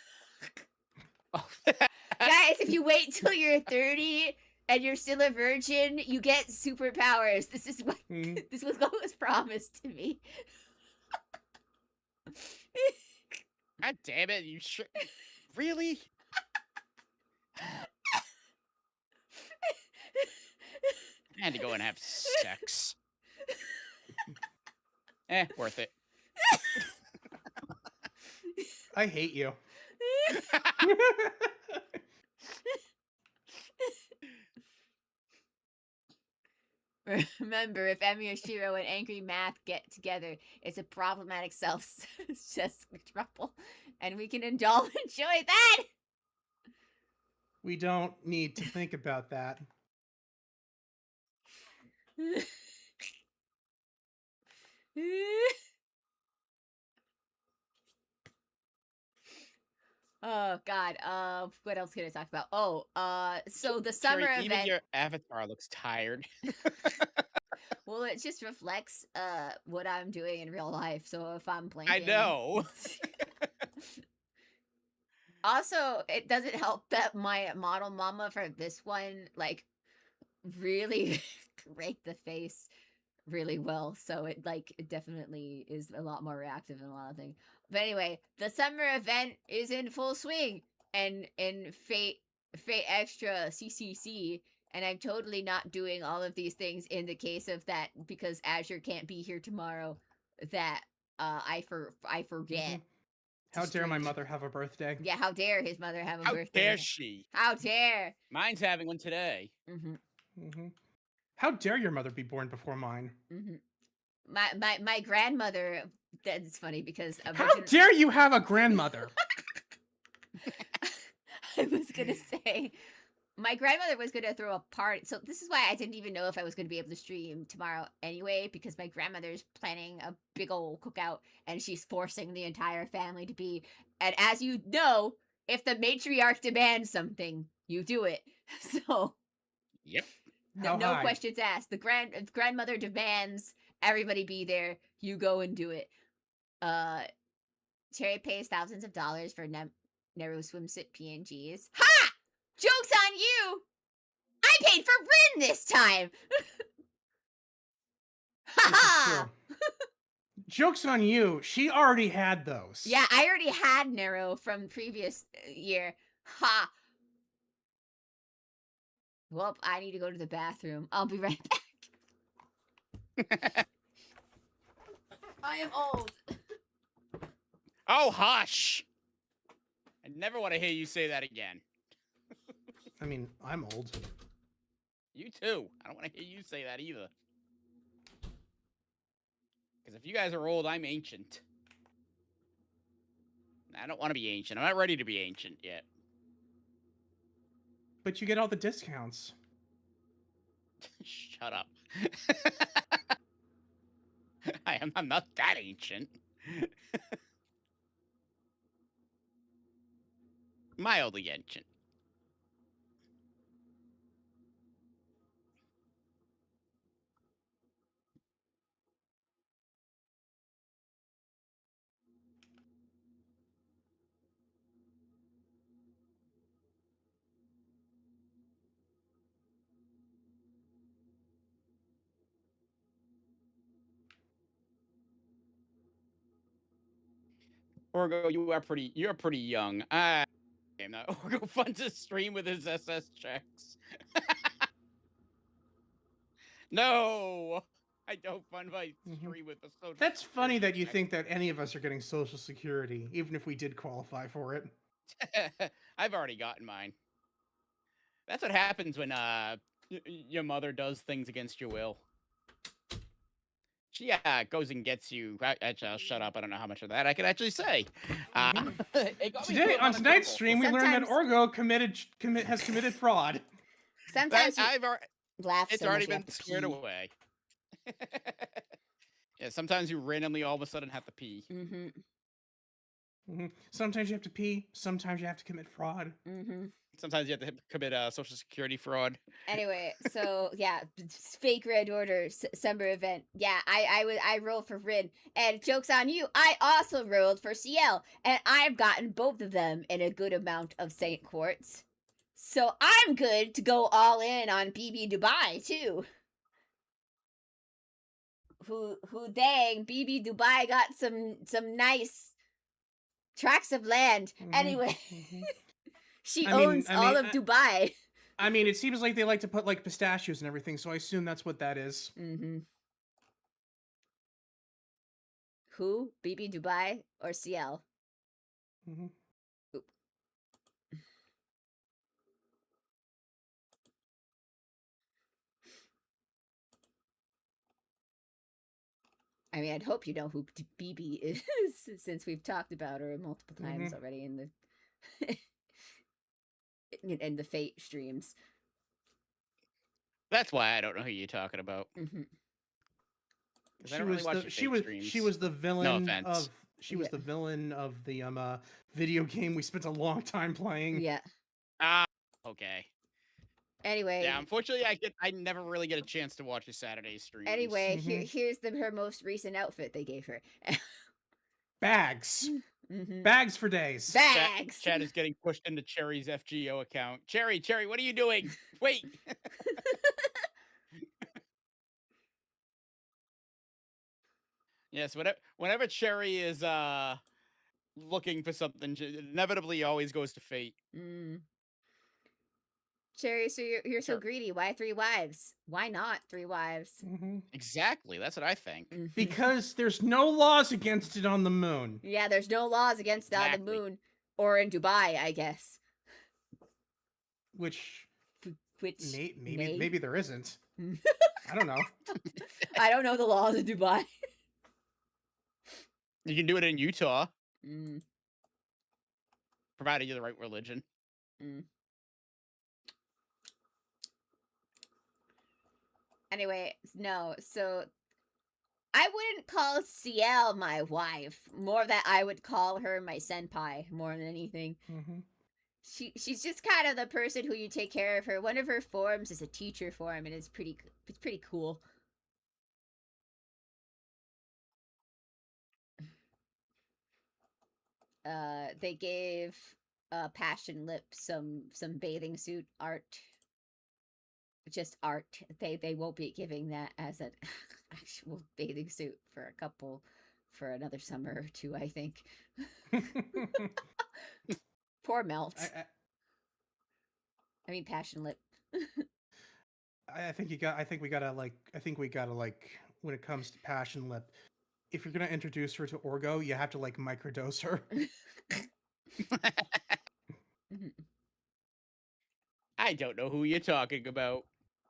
Guys, if you wait till you're 30 and you're still a virgin, you get superpowers. This is what was promised to me. God damn it! You sure? Really? I had to go and have sex. Worth it. I hate you. Remember, if Emi Oshiro and Angry Math get together, it's a problematic self-just trouble, and we can all enjoy that. We don't need to think about that. Oh God. What else can I talk about? Oh, so the summer Cherri, event. even your avatar looks tired. Well, it just reflects what I'm doing in real life. So if I'm blanking, I know. Also, it doesn't help that my model mama for this one, like, really raked the face really well. So it definitely is a lot more reactive in a lot of things. But anyway, the summer event is in full swing, and in Fate Extra CCC, and I'm totally not doing all of these things in the case of that because Azure can't be here tomorrow. That I forget. How dare my stream. mother have a birthday? Yeah, how dare his mother have a How birthday? dare she? How dare? Mine's having one today. How dare your mother be born before mine? My grandmother. That's funny because How dare you have a grandmother? I was gonna say my grandmother was gonna throw a party. So this is why I didn't even know if I was gonna be able to stream tomorrow anyway, because my grandmother's planning a big old cookout and she's forcing the entire family to be. And as you know, if the matriarch demands something, you do it. So Yep. no questions asked. The grandmother demands everybody be there. You go and do it. Cherry pays thousands of dollars for Nero swimsuit PNGs. Ha! Joke's on you! I paid for Rin this time! Ha ha! Joke's on you. She already had those. Yeah, I already had Nero from previous year. Ha! Well, I need to go to the bathroom. I'll be right back. I am old. Oh, hush! I never want to hear you say that again. I mean, I'm old. You too. I don't want to hear you say that either. Because if you guys are old, I'm ancient. I don't want to be ancient. I'm not ready to be ancient yet. But you get all the discounts. Shut up. I'm not that ancient. Mildly ancient. Orgo, you're pretty young. I'm not Orgo fun to stream with his SS checks. No, I don't fund my stream with the social. That's funny that you think that any of us are getting Social Security, even if we did qualify for it. I've already gotten mine. That's what happens when your mother does things against your will. She goes and gets you. Actually, I'll shut up. I don't know how much of that I could actually say. Today on tonight's stream, we learned that Orgo has committed fraud. Sometimes I've already laugh. It's already been squared away. Yeah, sometimes you randomly all of a sudden have to pee. Sometimes you have to pee. Sometimes you have to commit fraud. Sometimes you have to commit Social Security fraud. Anyway, so yeah, fake Red Order summer event. Yeah, I rolled for Rin, and joke's on you. I also rolled for CL, and I've gotten both of them in a good amount of Saint Quartz. So I'm good to go all in on BB Dubai too. Who dang, BB Dubai got some nice tracts of land. Anyway. She owns all of Dubai. I mean, it seems like they like to put like pistachios and everything, so I assume that's what that is. Who? BB Dubai or CL? I mean, I'd hope you know who BB is, since we've talked about her multiple times already in the in the Fate streams. That's why I don't know who you're talking about. She was the villain of the villain of the video game we spent a long time playing. Yeah. Okay. Anyway. Yeah, unfortunately, I never really get a chance to watch a Saturday stream. Anyway, here's her most recent outfit they gave her. Bags. Bags for days. Bags. Chad is getting pushed into Cherry's FGO account. Cherry, what are you doing? Wait. Yes, whenever Cherry is looking for something, it inevitably always goes to fate. Cherry, so you're so Sure. greedy. Why 3 wives? Why not 3 wives? Exactly. That's what I think. Because there's no laws against it on the moon. Yeah, there's no laws against it on the Exactly. moon. Or in Dubai, I guess. Which Maybe maybe there isn't. I don't know. I don't know the laws of Dubai. You can do it in Utah, Mm, provided you're the right religion. mm. Anyway, no, so I wouldn't call Ciel my wife. More that I would call her my senpai more than anything. She's just kind of the person who you take care of her. One of her forms is a teacher form, and it's pretty cool. They gave Passion Lip some bathing suit art. Just art. They won't be giving that as an actual bathing suit for another summer or two, I think. Poor Melt. I mean Passion Lip. I think we gotta when it comes to Passion Lip, if you're gonna introduce her to Orgo, you have to like microdose her. I don't know who you're talking about.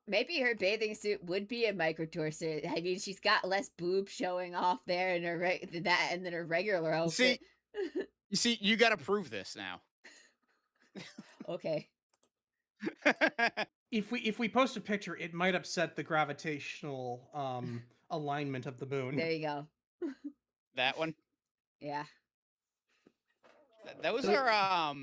Maybe her bathing suit would be a microdorset. I mean, she's got less boob showing off there in her than her regular outfit. You see, you got to prove this now. Okay. If we post a picture, it might upset the gravitational alignment of the moon. There you go. That one. Yeah. Those are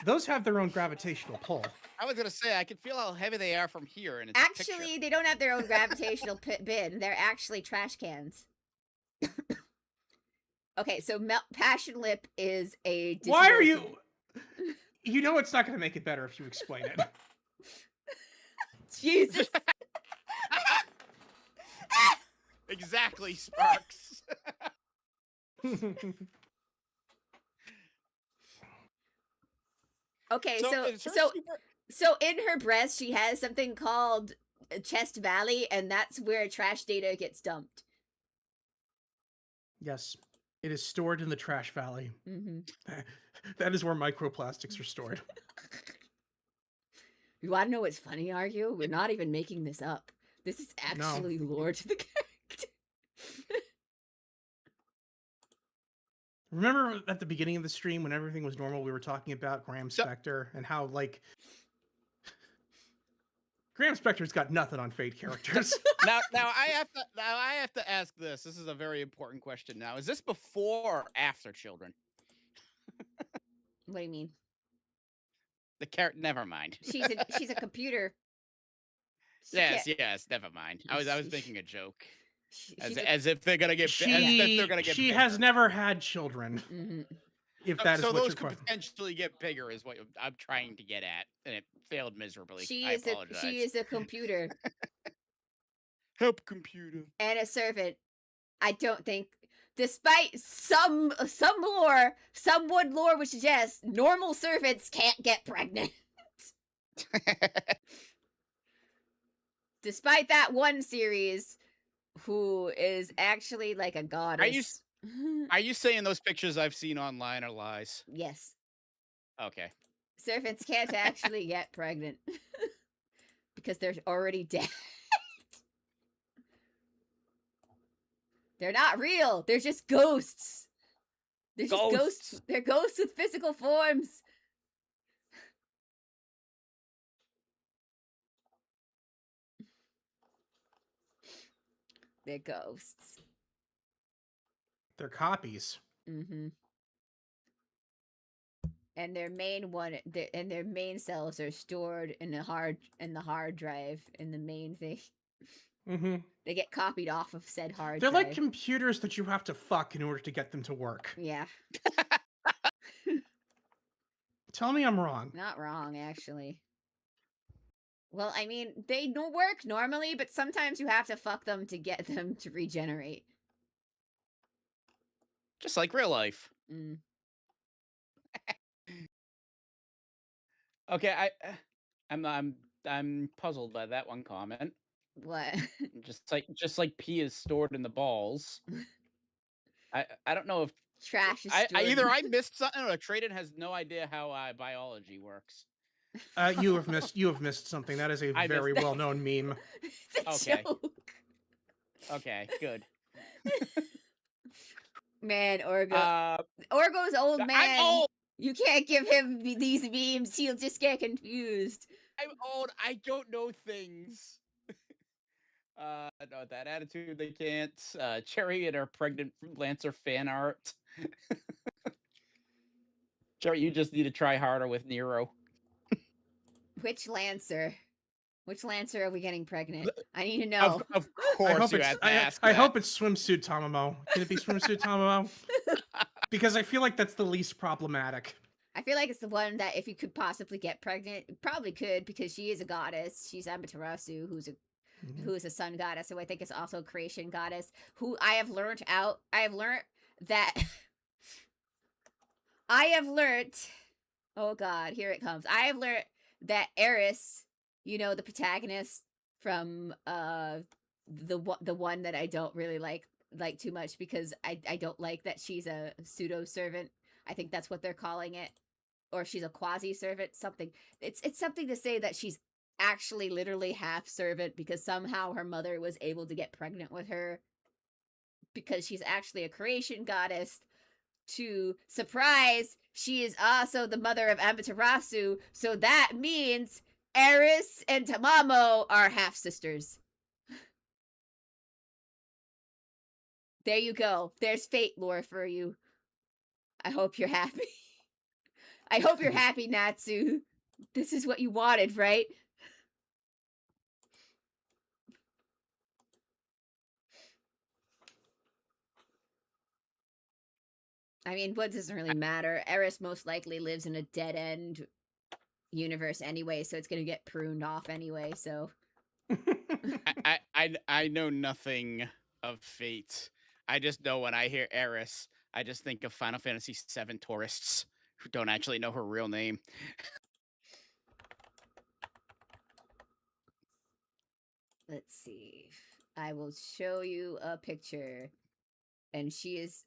Those have their own gravitational pull. I was gonna say I can feel how heavy they are from here, and it's Actually, they don't have their own gravitational bin. They're actually trash cans. Okay, so Passion Lip is a Disney. Why are you? You know it's not going to make it better if you explain it. Jesus. Exactly, Sparks. Okay, so in her breast she has something called Chest Valley, and that's where trash data gets dumped. Yes, it is stored in the trash valley. That is where microplastics are stored. You want to know what's funny, Argue? We're not even making this up. This is actually lore to the character. Remember at the beginning of the stream when everything was normal, we were talking about Graham Spector and how, like, Graham Spector's got nothing on Fate characters. Now I have to ask this. This is a very important question. Now, is this before or after Children? What do you mean? The character. Never mind. She's a computer. Yes. Never mind. I was making a joke. As if they're gonna get. She has never had children. If that is so what those you're could potentially get bigger, is what I'm trying to get at, and it failed miserably. I apologize. She is a computer. Help, computer. And a servant. I don't think, despite some lore, some wood lore would suggest normal servants can't get pregnant. Despite that one series, who is actually like a goddess. Are you saying those pictures I've seen online are lies? Yes. Okay. Servants can't actually get pregnant because they're already dead. They're not real. They're just ghosts. They're just ghosts. They're ghosts with physical forms. They're ghosts. They're copies. And their main cells are stored in the hard drive in the main thing. Mm-hmm. They get copied off of said hard They're like drive. computers that you have to fuck in order to get them to work. Yeah, Tell me I'm wrong. not wrong, actually. Well, I mean, they don't work normally, but sometimes you have to fuck them to get them to regenerate. Just like real life. Mm. Okay, I'm puzzled by that one comment. What? Just like pee is stored in the balls. I don't know if Trash is I stored. either I missed something or Traden has no idea how biology works. You have missed something. That is a I very missed- well known meme. It's a Okay. joke. Okay, good. Man, Orgo. Uh, Orgo's old I'm man. old. You can't give him these memes. He'll just get confused. I'm old. I don't know things. No, that attitude they can't. Cherry and her pregnant Lancer fan art. Cherry, you just need to try harder with Nero. Which Lancer? Which Lancer are we getting pregnant? I need to know. Of I course hope you it's had to ask I that. hope it's swimsuit Tamamo. Can it be swimsuit Tamamo? Because I feel like that's the least problematic. I feel like it's the one that if you could possibly get pregnant, you probably could because she is a goddess. She's Amaterasu, who's a sun goddess, so I think it's also a creation goddess. Who I have learned that I have learned. Oh God, here it comes. I have learned that Eris, you know, the protagonist from the one that I don't really like too much because I don't like that she's a pseudo servant. I think that's what they're calling it, or she's a quasi servant. Something. It's something to say that she's actually literally half servant because somehow her mother was able to get pregnant with her because she's actually a creation goddess. To surprise, she is also the mother of Amaterasu, so that means Eris and Tamamo are half sisters. There you go. There's fate lore for you. I hope you're happy. I hope you're happy, Natsu. This is what you wanted, right? I mean, what doesn't really matter? Eris most likely lives in a dead end universe anyway, so it's gonna get pruned off anyway, so. I know nothing of fate. I just know when I hear Eris, I just think of Final Fantasy VII tourists who don't actually know her real name. Let's see. I will show you a picture. And she is.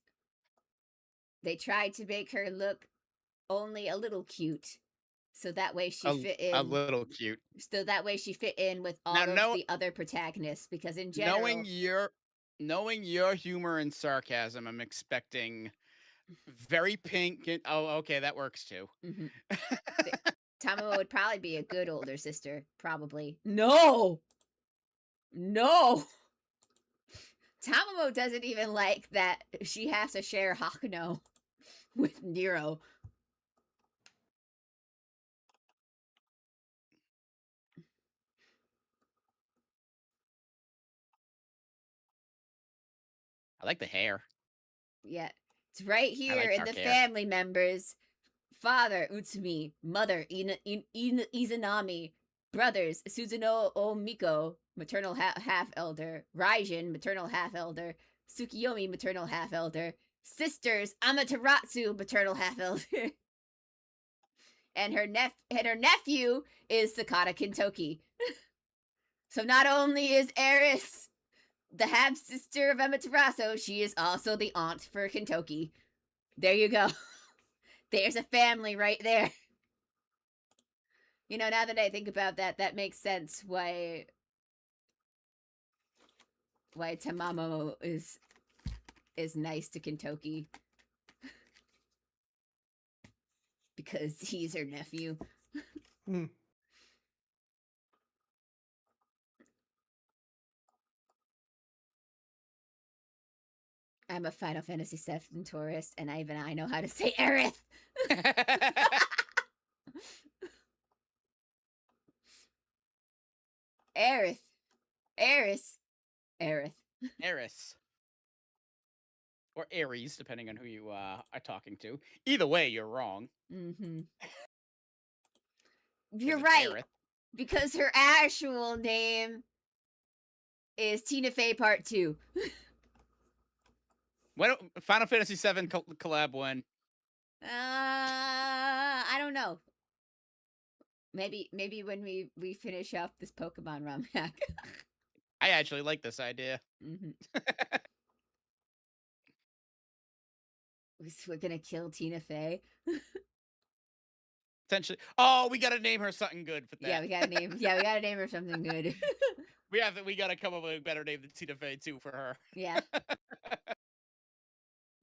They tried to make her look only a little cute. So that way she fit in. A little cute. So that way she fit in with all Now, of the other protagonists. Because in general. Knowing your humor and sarcasm, I'm expecting very pink and okay, that works too. Mm-hmm. Tamamo would probably be a good older sister. Probably. No! Tamamo doesn't even like that she has to share Hakuno with Nero. I like the hair. Yeah. It's right here like in the dark hair. family members. Father, Utsumi. Mother, Izanami. Brothers, Suzuno Omiko, maternal half-elder. Raijin, maternal half-elder. Tsukiyomi, maternal half-elder. Sisters, Amaterasu, maternal half-elder. And her nephew is Sakata Kintoki. So not only is Eris the half-sister of Amaterasu, she is also the aunt for Kintoki. There you go. There's a family right there. You know, now that I think about that, that makes sense why Tamamo is nice to Kintoki. Because he's her nephew. I'm a Final Fantasy VII tourist, and even I know how to say Aerith. Aerith. Eris. Aerith. Eris. Or Aries, depending on who you are talking to. Either way, you're wrong. Mm-hmm. Because You're it's right. Aerith. Because her actual name is Tina Fey Part 2. When Final Fantasy VII collab when? I don't know. Maybe when we finish up this Pokemon ROM hack. I actually like this idea. Mm-hmm. We're gonna kill Tina Fey. Potentially. Oh, we gotta name her something good for that. Yeah, we gotta name. Yeah, we gotta name her something good. We gotta come up with a better name than Tina Fey too for her. Yeah.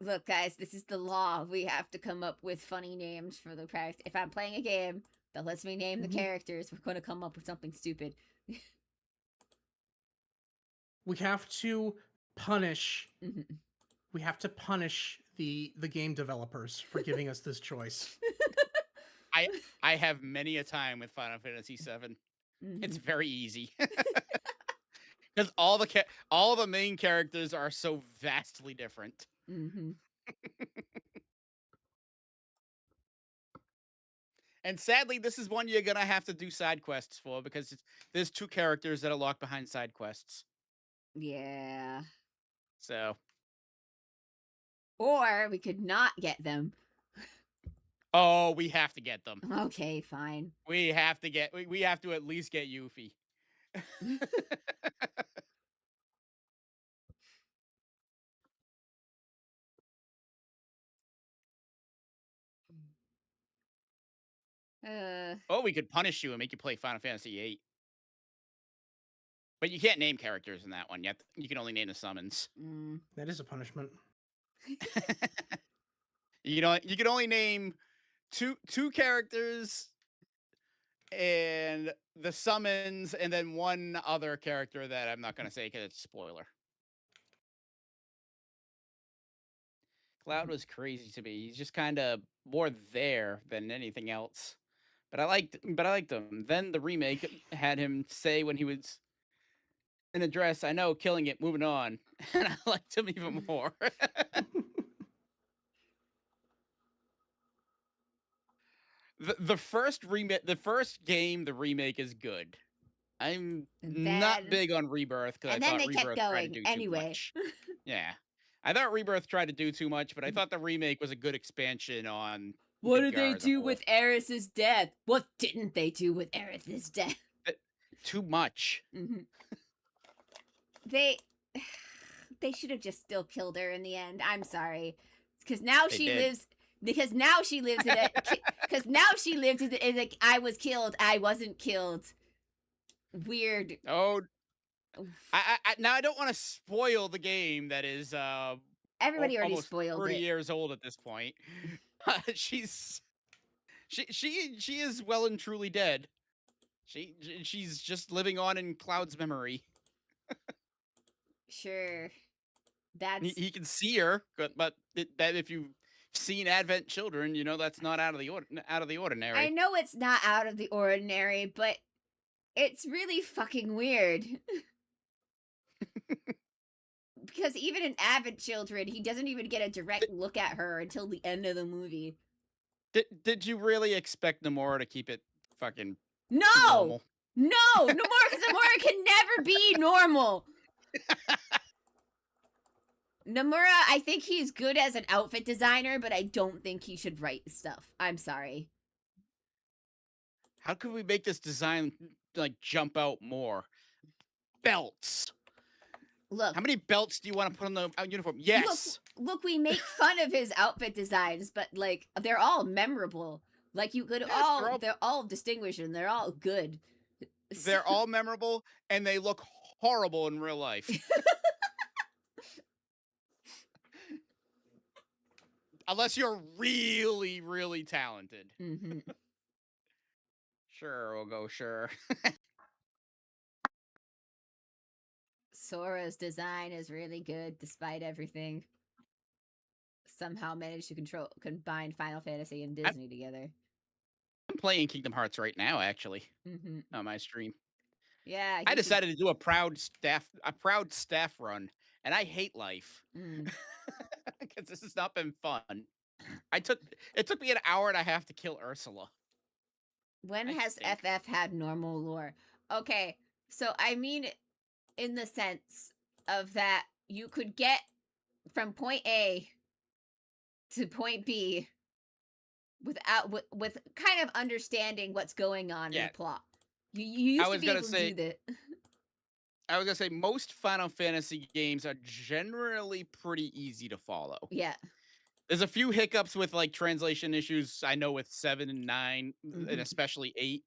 Look, guys, this is the law. We have to come up with funny names for the character. If I'm playing a game that lets me name the characters, we're going to come up with something stupid. We have to punish. Mhm. We have to punish the game developers for giving us this choice. I have many a time with Final Fantasy VII. It's Mhm. very easy. Because all the main characters are so vastly different. Mhm. And sadly, this is one you're gonna have to do side quests for because there's two characters that are locked behind side quests. Yeah. So, Or we could not get them. oh, we have to get them. Okay, fine. We have to at least get Yuffie. Oh, we could punish you and make you play Final Fantasy VIII. But you can't name characters in that one yet. You can only name the summons. Mm. That is a punishment. You can only name two characters and the summons, and then one other character that I'm not gonna say because it's a spoiler. Cloud was crazy to me. He's just kind of more there than anything else. But I liked him. Then the remake had him say when he was in a dress, "I know, killing it, moving on," and I liked him even more. The first game, the remake is good. I'm And not then, big on Rebirth because I and then thought they kept Rebirth tried to going do too anyway. much. Yeah. I thought Rebirth tried to do too much, but I thought the remake was a good expansion on What did they Midgar as a do whole. with Eris's death? What didn't they do with Eris's death? Too much. Mm-hmm. They should have just still killed her in the end. I'm sorry, because now They she did. lives. Because now she lives in it. Because now she lives in like I was killed. I wasn't killed. Weird. Oh, I now I don't want to spoil the game that is Everybody already almost spoiled 30 it. years old at this point. she is well and truly dead. She's just living on in Cloud's memory. Sure. That's He can see her, but that if you've seen Advent Children, you know that's not out of the ordinary. I know it's not out of the ordinary, but it's really fucking weird. Because even in Avid Children, he doesn't even get a direct look at her until the end of the movie. Did you really expect Nomura to keep it fucking No! normal? No! Nomura can never be normal! Nomura, I think he's good as an outfit designer, but I don't think he should write stuff. I'm sorry. How could we make this design like jump out more? Belts. Look. How many belts do you want to put on the uniform? Yes. Look, we make fun of his outfit designs, but like they're all memorable. Like you could Yes, they're all distinguished and they're all good. They're all memorable and they look horrible in real life. Unless you're really, really talented. Mm-hmm. Sure, we'll go sure. Sora's design is really good despite everything. Somehow managed to combine Final Fantasy and Disney together. I'm playing Kingdom Hearts right now, actually, Mm-hmm. on my stream. Yeah, I you should. decided to do a proud staff run, and I hate life Mm. because this has not been fun. It took me an hour and a half to kill Ursula. When I has stink. FF had normal lore? Okay, so I mean, in the sense of that you could get from point A to point B without with kind of understanding what's going on in the Yeah, plot. You I used to was be gonna able to do say that. I was gonna say most Final Fantasy games are generally pretty easy to follow. Yeah. There's a few hiccups with like translation issues I know with 7 and 9 and Hmm. especially 8,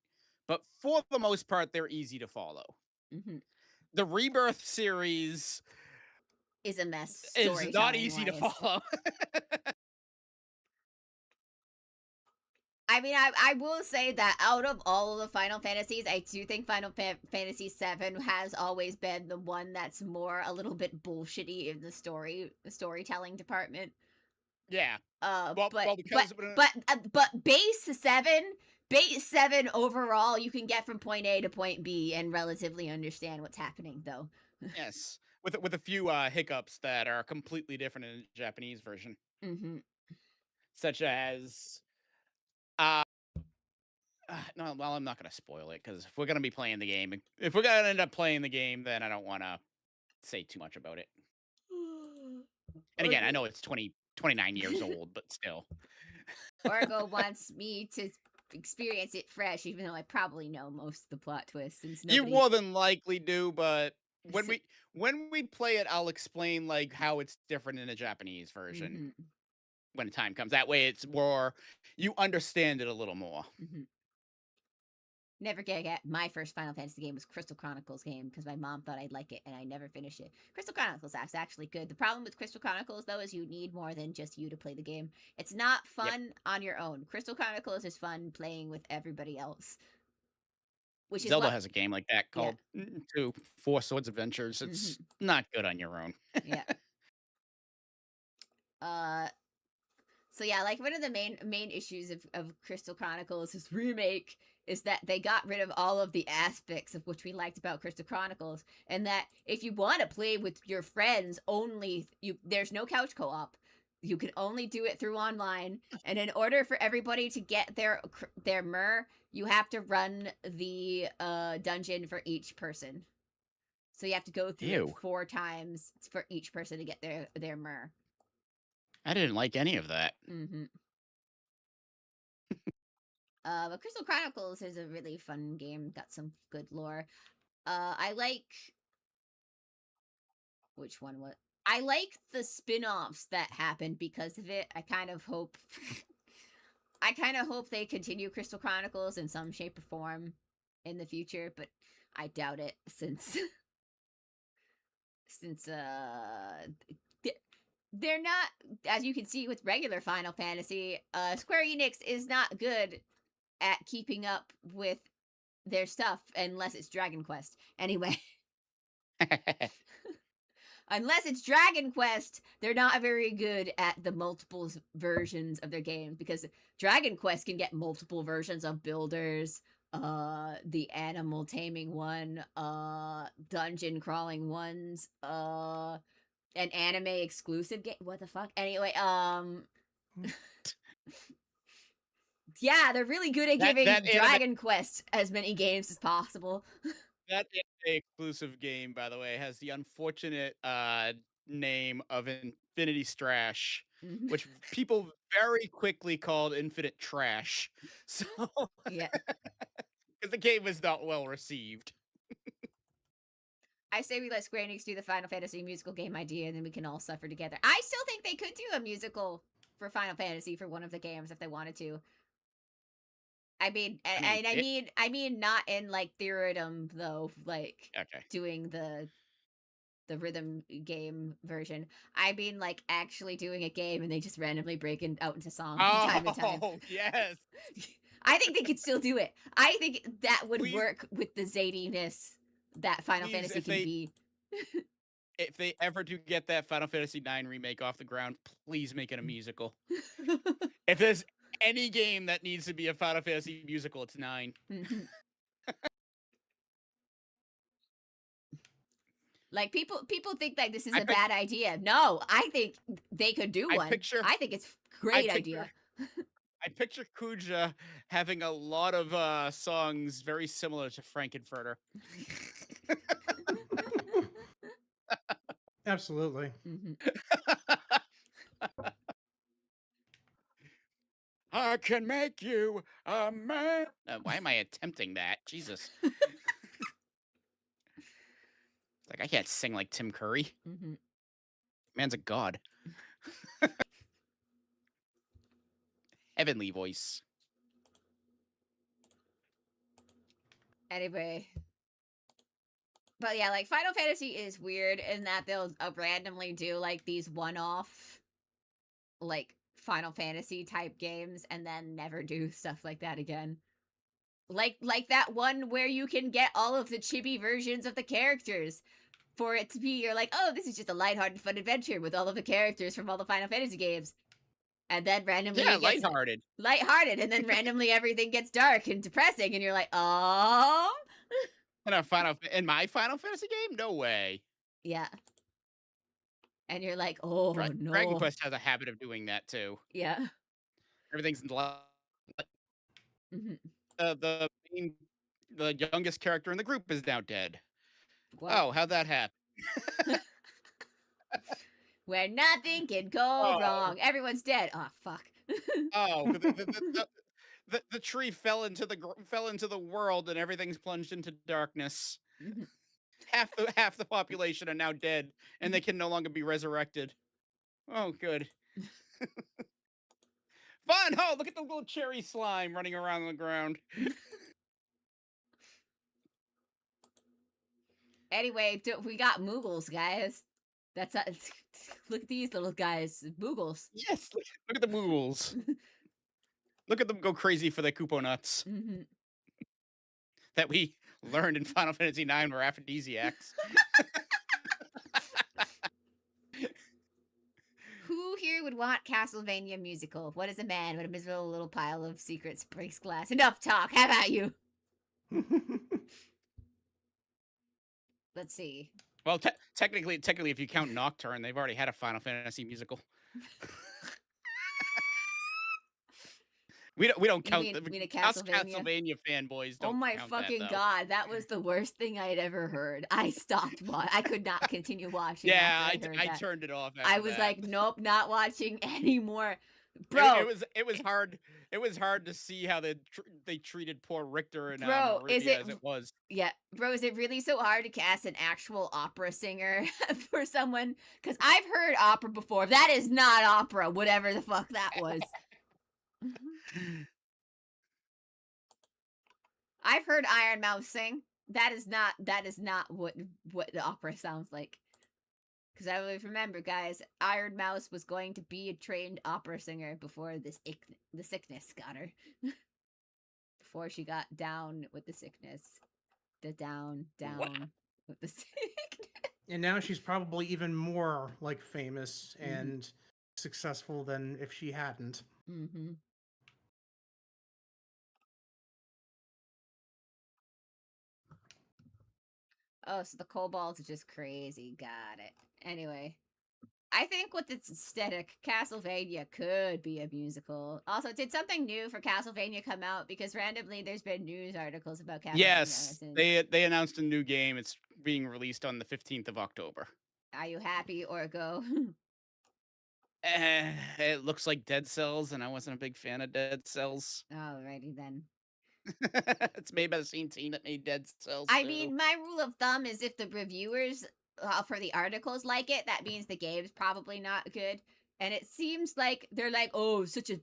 but for the most part they're easy to follow. Hmm. The Rebirth series Is a mess is not storytelling easy to wise. follow. I mean, I will say that out of all of the Final Fantasies, I do think Fantasy VII has always been the one that's more a little bit bullshitty in the storytelling department. Yeah. Uh, Well, but well, because but base seven overall, you can get from point A to point B and relatively understand what's happening, though. yes, with a few hiccups that are completely different in the Japanese version, Hmm. such as uh no, well, I'm not gonna spoil it because if we're gonna be playing the game, if we're gonna end up playing the game, then I don't want to say too much about it. And again, I Orgo know it's 29 years old, but still. Orgo wants me to experience it fresh, even though I probably know most of the plot twists since You nobody. more than likely do, but when Si- we play it, I'll explain like how it's different in the Japanese version Mhm, when the time comes. That way it's more you understand it a little more. mhm. Never get my first Final Fantasy game was Crystal Chronicles game because my mom thought I'd like it and I never finished it. Crystal Chronicles is actually good. The problem with Crystal Chronicles though is you need more than just you to play the game. It's not Yep. fun on your own. Crystal Chronicles is fun playing with everybody else, which is Zelda what. has a game like that Yeah. called Two Four Swords Adventures. Hmm. It's not good on your own. Yeah. Uh. So yeah, like one of the main issues of Crystal Chronicles' remake is that they got rid of all of the aspects of which we liked about Crystal Chronicles, and that if you want to play with your friends, only there's no couch co-op. You can only do it through online, and in order for everybody to get their mer, you have to run the dungeon for each person. So you have to go through it Ew. 4 times for each person to get their mer. I didn't like any of that. Mm-hmm. But Crystal Chronicles is a really fun game. Got some good lore. I like which one? What I like the spin-offs that happened because of it. I kind of hope, I kind of hope they continue Crystal Chronicles in some shape or form in the future, but I doubt it since since they're not, as you can see with regular Final Fantasy. Square Enix is not good at keeping up with their stuff unless it's Dragon Quest. Anyway, unless it's Dragon Quest, they're not very good at the multiple versions of their games because Dragon Quest can get multiple versions of builders, the animal taming one, dungeon crawling ones, an anime exclusive game. What the fuck? Anyway, yeah, they're really good at that giving that anime Dragon Quest as many games as possible. that anime exclusive game, by the way, has the unfortunate name of Infinity Strash, Mhm. which people very quickly called Infinite Trash. So, Yeah. because the game was not well received. I say we let Square Enix do the Final Fantasy musical game idea, and then we can all suffer together. I still think they could do a musical for Final Fantasy for one of the games if they wanted to. I mean, I mean, and I mean, not in like theorem though, like okay. doing the rhythm game version. I mean, like actually doing a game and they just randomly break it out into song from time to time. Oh yes, I think they could still do it. I think that would please, work with the zadiness that Final please, Fantasy can be. if they ever do get that Final Fantasy IX remake off the ground, please make it a musical. If there's any game that needs to be a Final Fantasy musical, it's 9. Mhm. Like people think like this is I a pic- bad idea. No, I think they could do I one. picture I think it's a I great picture idea. I picture Kuja having a lot of songs very similar to Frankenfurter. Absolutely. Mhm. I can make you a man. Why am I attempting that? Jesus. Like I can't sing like Tim Curry. Mhm. Man's a god. Heavenly voice. Anyway, but yeah, like Final Fantasy is weird in that they'll randomly do like these one-off like Final Fantasy type games and then never do stuff like that again. Like that one where you can get all of the chibi versions of the characters for it to be you're like, "Oh, this is just a lighthearted fun adventure with all of the characters from all the Final Fantasy games." And then randomly Yeah, it gets lighthearted. lighthearted and then randomly everything gets dark and depressing and you're like, "Oh." In my Final Fantasy game? No way. Yeah. And you're like, "Oh, Dragon no." Quest has a habit of doing that too. Yeah. Everything's Mhm. the main, the youngest character in the group is now dead. What? Oh, how'd that happen? Where nothing can go Oh, wrong. Everyone's dead. Oh, fuck. oh, the tree fell into the world and everything's plunged into darkness. Mhm. Half the population are now dead and they can no longer be resurrected. Oh, good. Fun! Oh, look at the little cherry slime running around on the ground. Anyway, we got Moogles, guys. That's look at these little guys, Moogles. Yes, look at the Moogles. Look at them go crazy for their Koopo nuts Mhm. that we learned in Final Fantasy IX were aphrodisiacs. Who here would want Castlevania musical? What is a man with a miserable little pile of secrets breaks glass? Enough talk. How about you? Let's see. Well, technically, if you count Nocturne, they've already had a Final Fantasy musical. We don't You count mean a us Castlevania? Castlevania fanboys Oh don't my count that fucking though. god, that was the worst thing I had ever heard. I stopped I could not continue watching Yeah, after I heard I that. turned it off I after was that. like, nope, not watching anymore. It, Bro, it was hard. It was hard to see how they treated poor Richter and bro, is Marivia it as it was. yeah, bro, is it really so hard to cast an actual opera singer for someone? Because I've heard opera before. That is not opera, whatever the fuck that was. I've heard Iron Mouse sing. That is not what the opera sounds like. Because I always remember, guys, Iron Mouse was going to be a trained opera singer before the sickness got her. Before she got down with the sickness. The down What? with the sickness. And now she's probably even more like famous Mhm. and successful than if she hadn't. Mm-hmm. Oh, so the kobolds are just crazy. Got it. Anyway, I think with its aesthetic, Castlevania could be a musical. Also, did something new for Castlevania come out? Because randomly there's been news articles about Castlevania. Yes, they announced a new game. It's being released on the 15th of October. Are you happy or go? It looks like Dead Cells, and I wasn't a big fan of Dead Cells. Alrighty then. It's made by the same team that made Dead Cells. I too. mean, my rule of thumb is if the reviewers for the articles like it, that means the game's probably not good. And it seems like they're like, oh, such a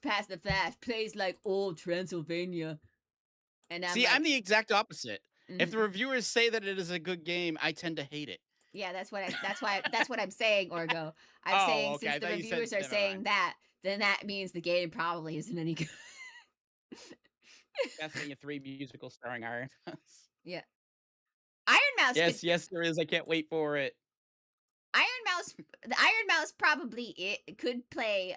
pass the fast, plays like old Transylvania. And I'm See, like, I'm the exact opposite. If mhm. the reviewers say that it is a good game, I tend to hate it. Yeah, that's what I'm saying, Orgo. I'm Oh, saying okay, I since the thought you said- reviewers are never saying mind. that, then that means the game probably isn't any good. Castlevania 3 musical starring Iron Mouse. Yeah. Iron Mouse. Yes, there is. I can't wait for it. The Iron Mouse probably it could play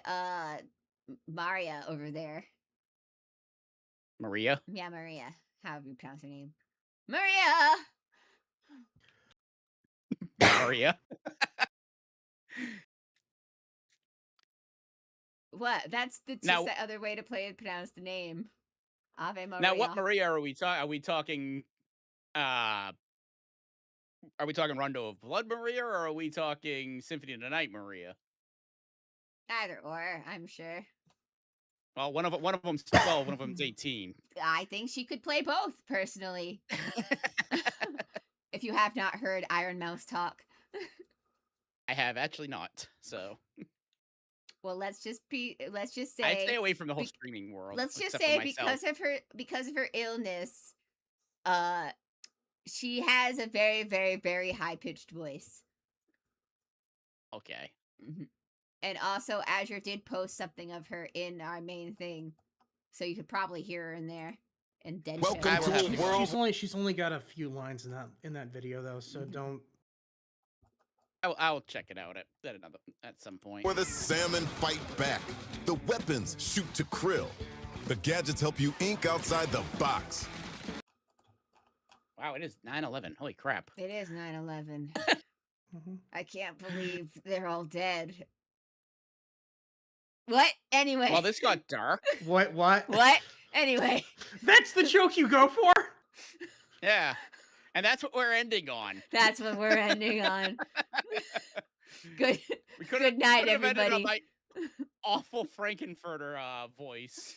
Maria over there. Maria. Yeah, Maria. How do you pronounce her name? Maria. Maria. What? That's just Now, the other way to pronounce the name. Ave now, what Maria. Maria are we talking? Uh, are we talking Rondo of Blood Maria, or are we talking Symphony of the Night Maria? Either or, I'm sure. Well, one of them's 12, one of them's 18. I think she could play both, personally. If you have not heard Iron Mouse talk. I have actually not. So Well, let's just I'd stay say away from the whole streaming world. let's just except for say myself. because of her illness, uh she has a very, very, very high pitched voice. Okay. Mhm. And also Azure did post something of her in our main thing. So you could probably hear her in there. And then Welcome I will have to to a go. world. She's only got a few lines in that video though, so don't. I'll check it out at some point. Where the salmon fight back. The weapons shoot to krill. The gadgets help you ink outside the box. Wow, it is 9/11. Holy crap. It is 9/11. Mhm. I can't believe they're all dead. What? Anyway. Well, this got dark. What? What? Anyway. That's the joke you go for? Yeah. And that's what we're ending on. That's what we're ending on. Good. We Good night, could've ended on everybody. my awful Frankenfurter voice.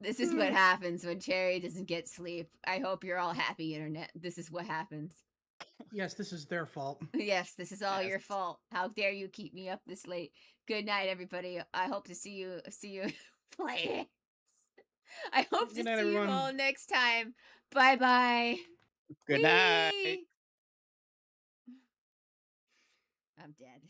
This is what happens when Cherry doesn't get sleep. I hope you're all happy, internet. This is what happens. Yes, this is their fault. Yes, this is all your Yes. fault. How dare you keep me up this late? Good night, everybody. I hope to see you play. I hope to Good night, see you everyone. all next time. Bye bye. Good night. I'm dead.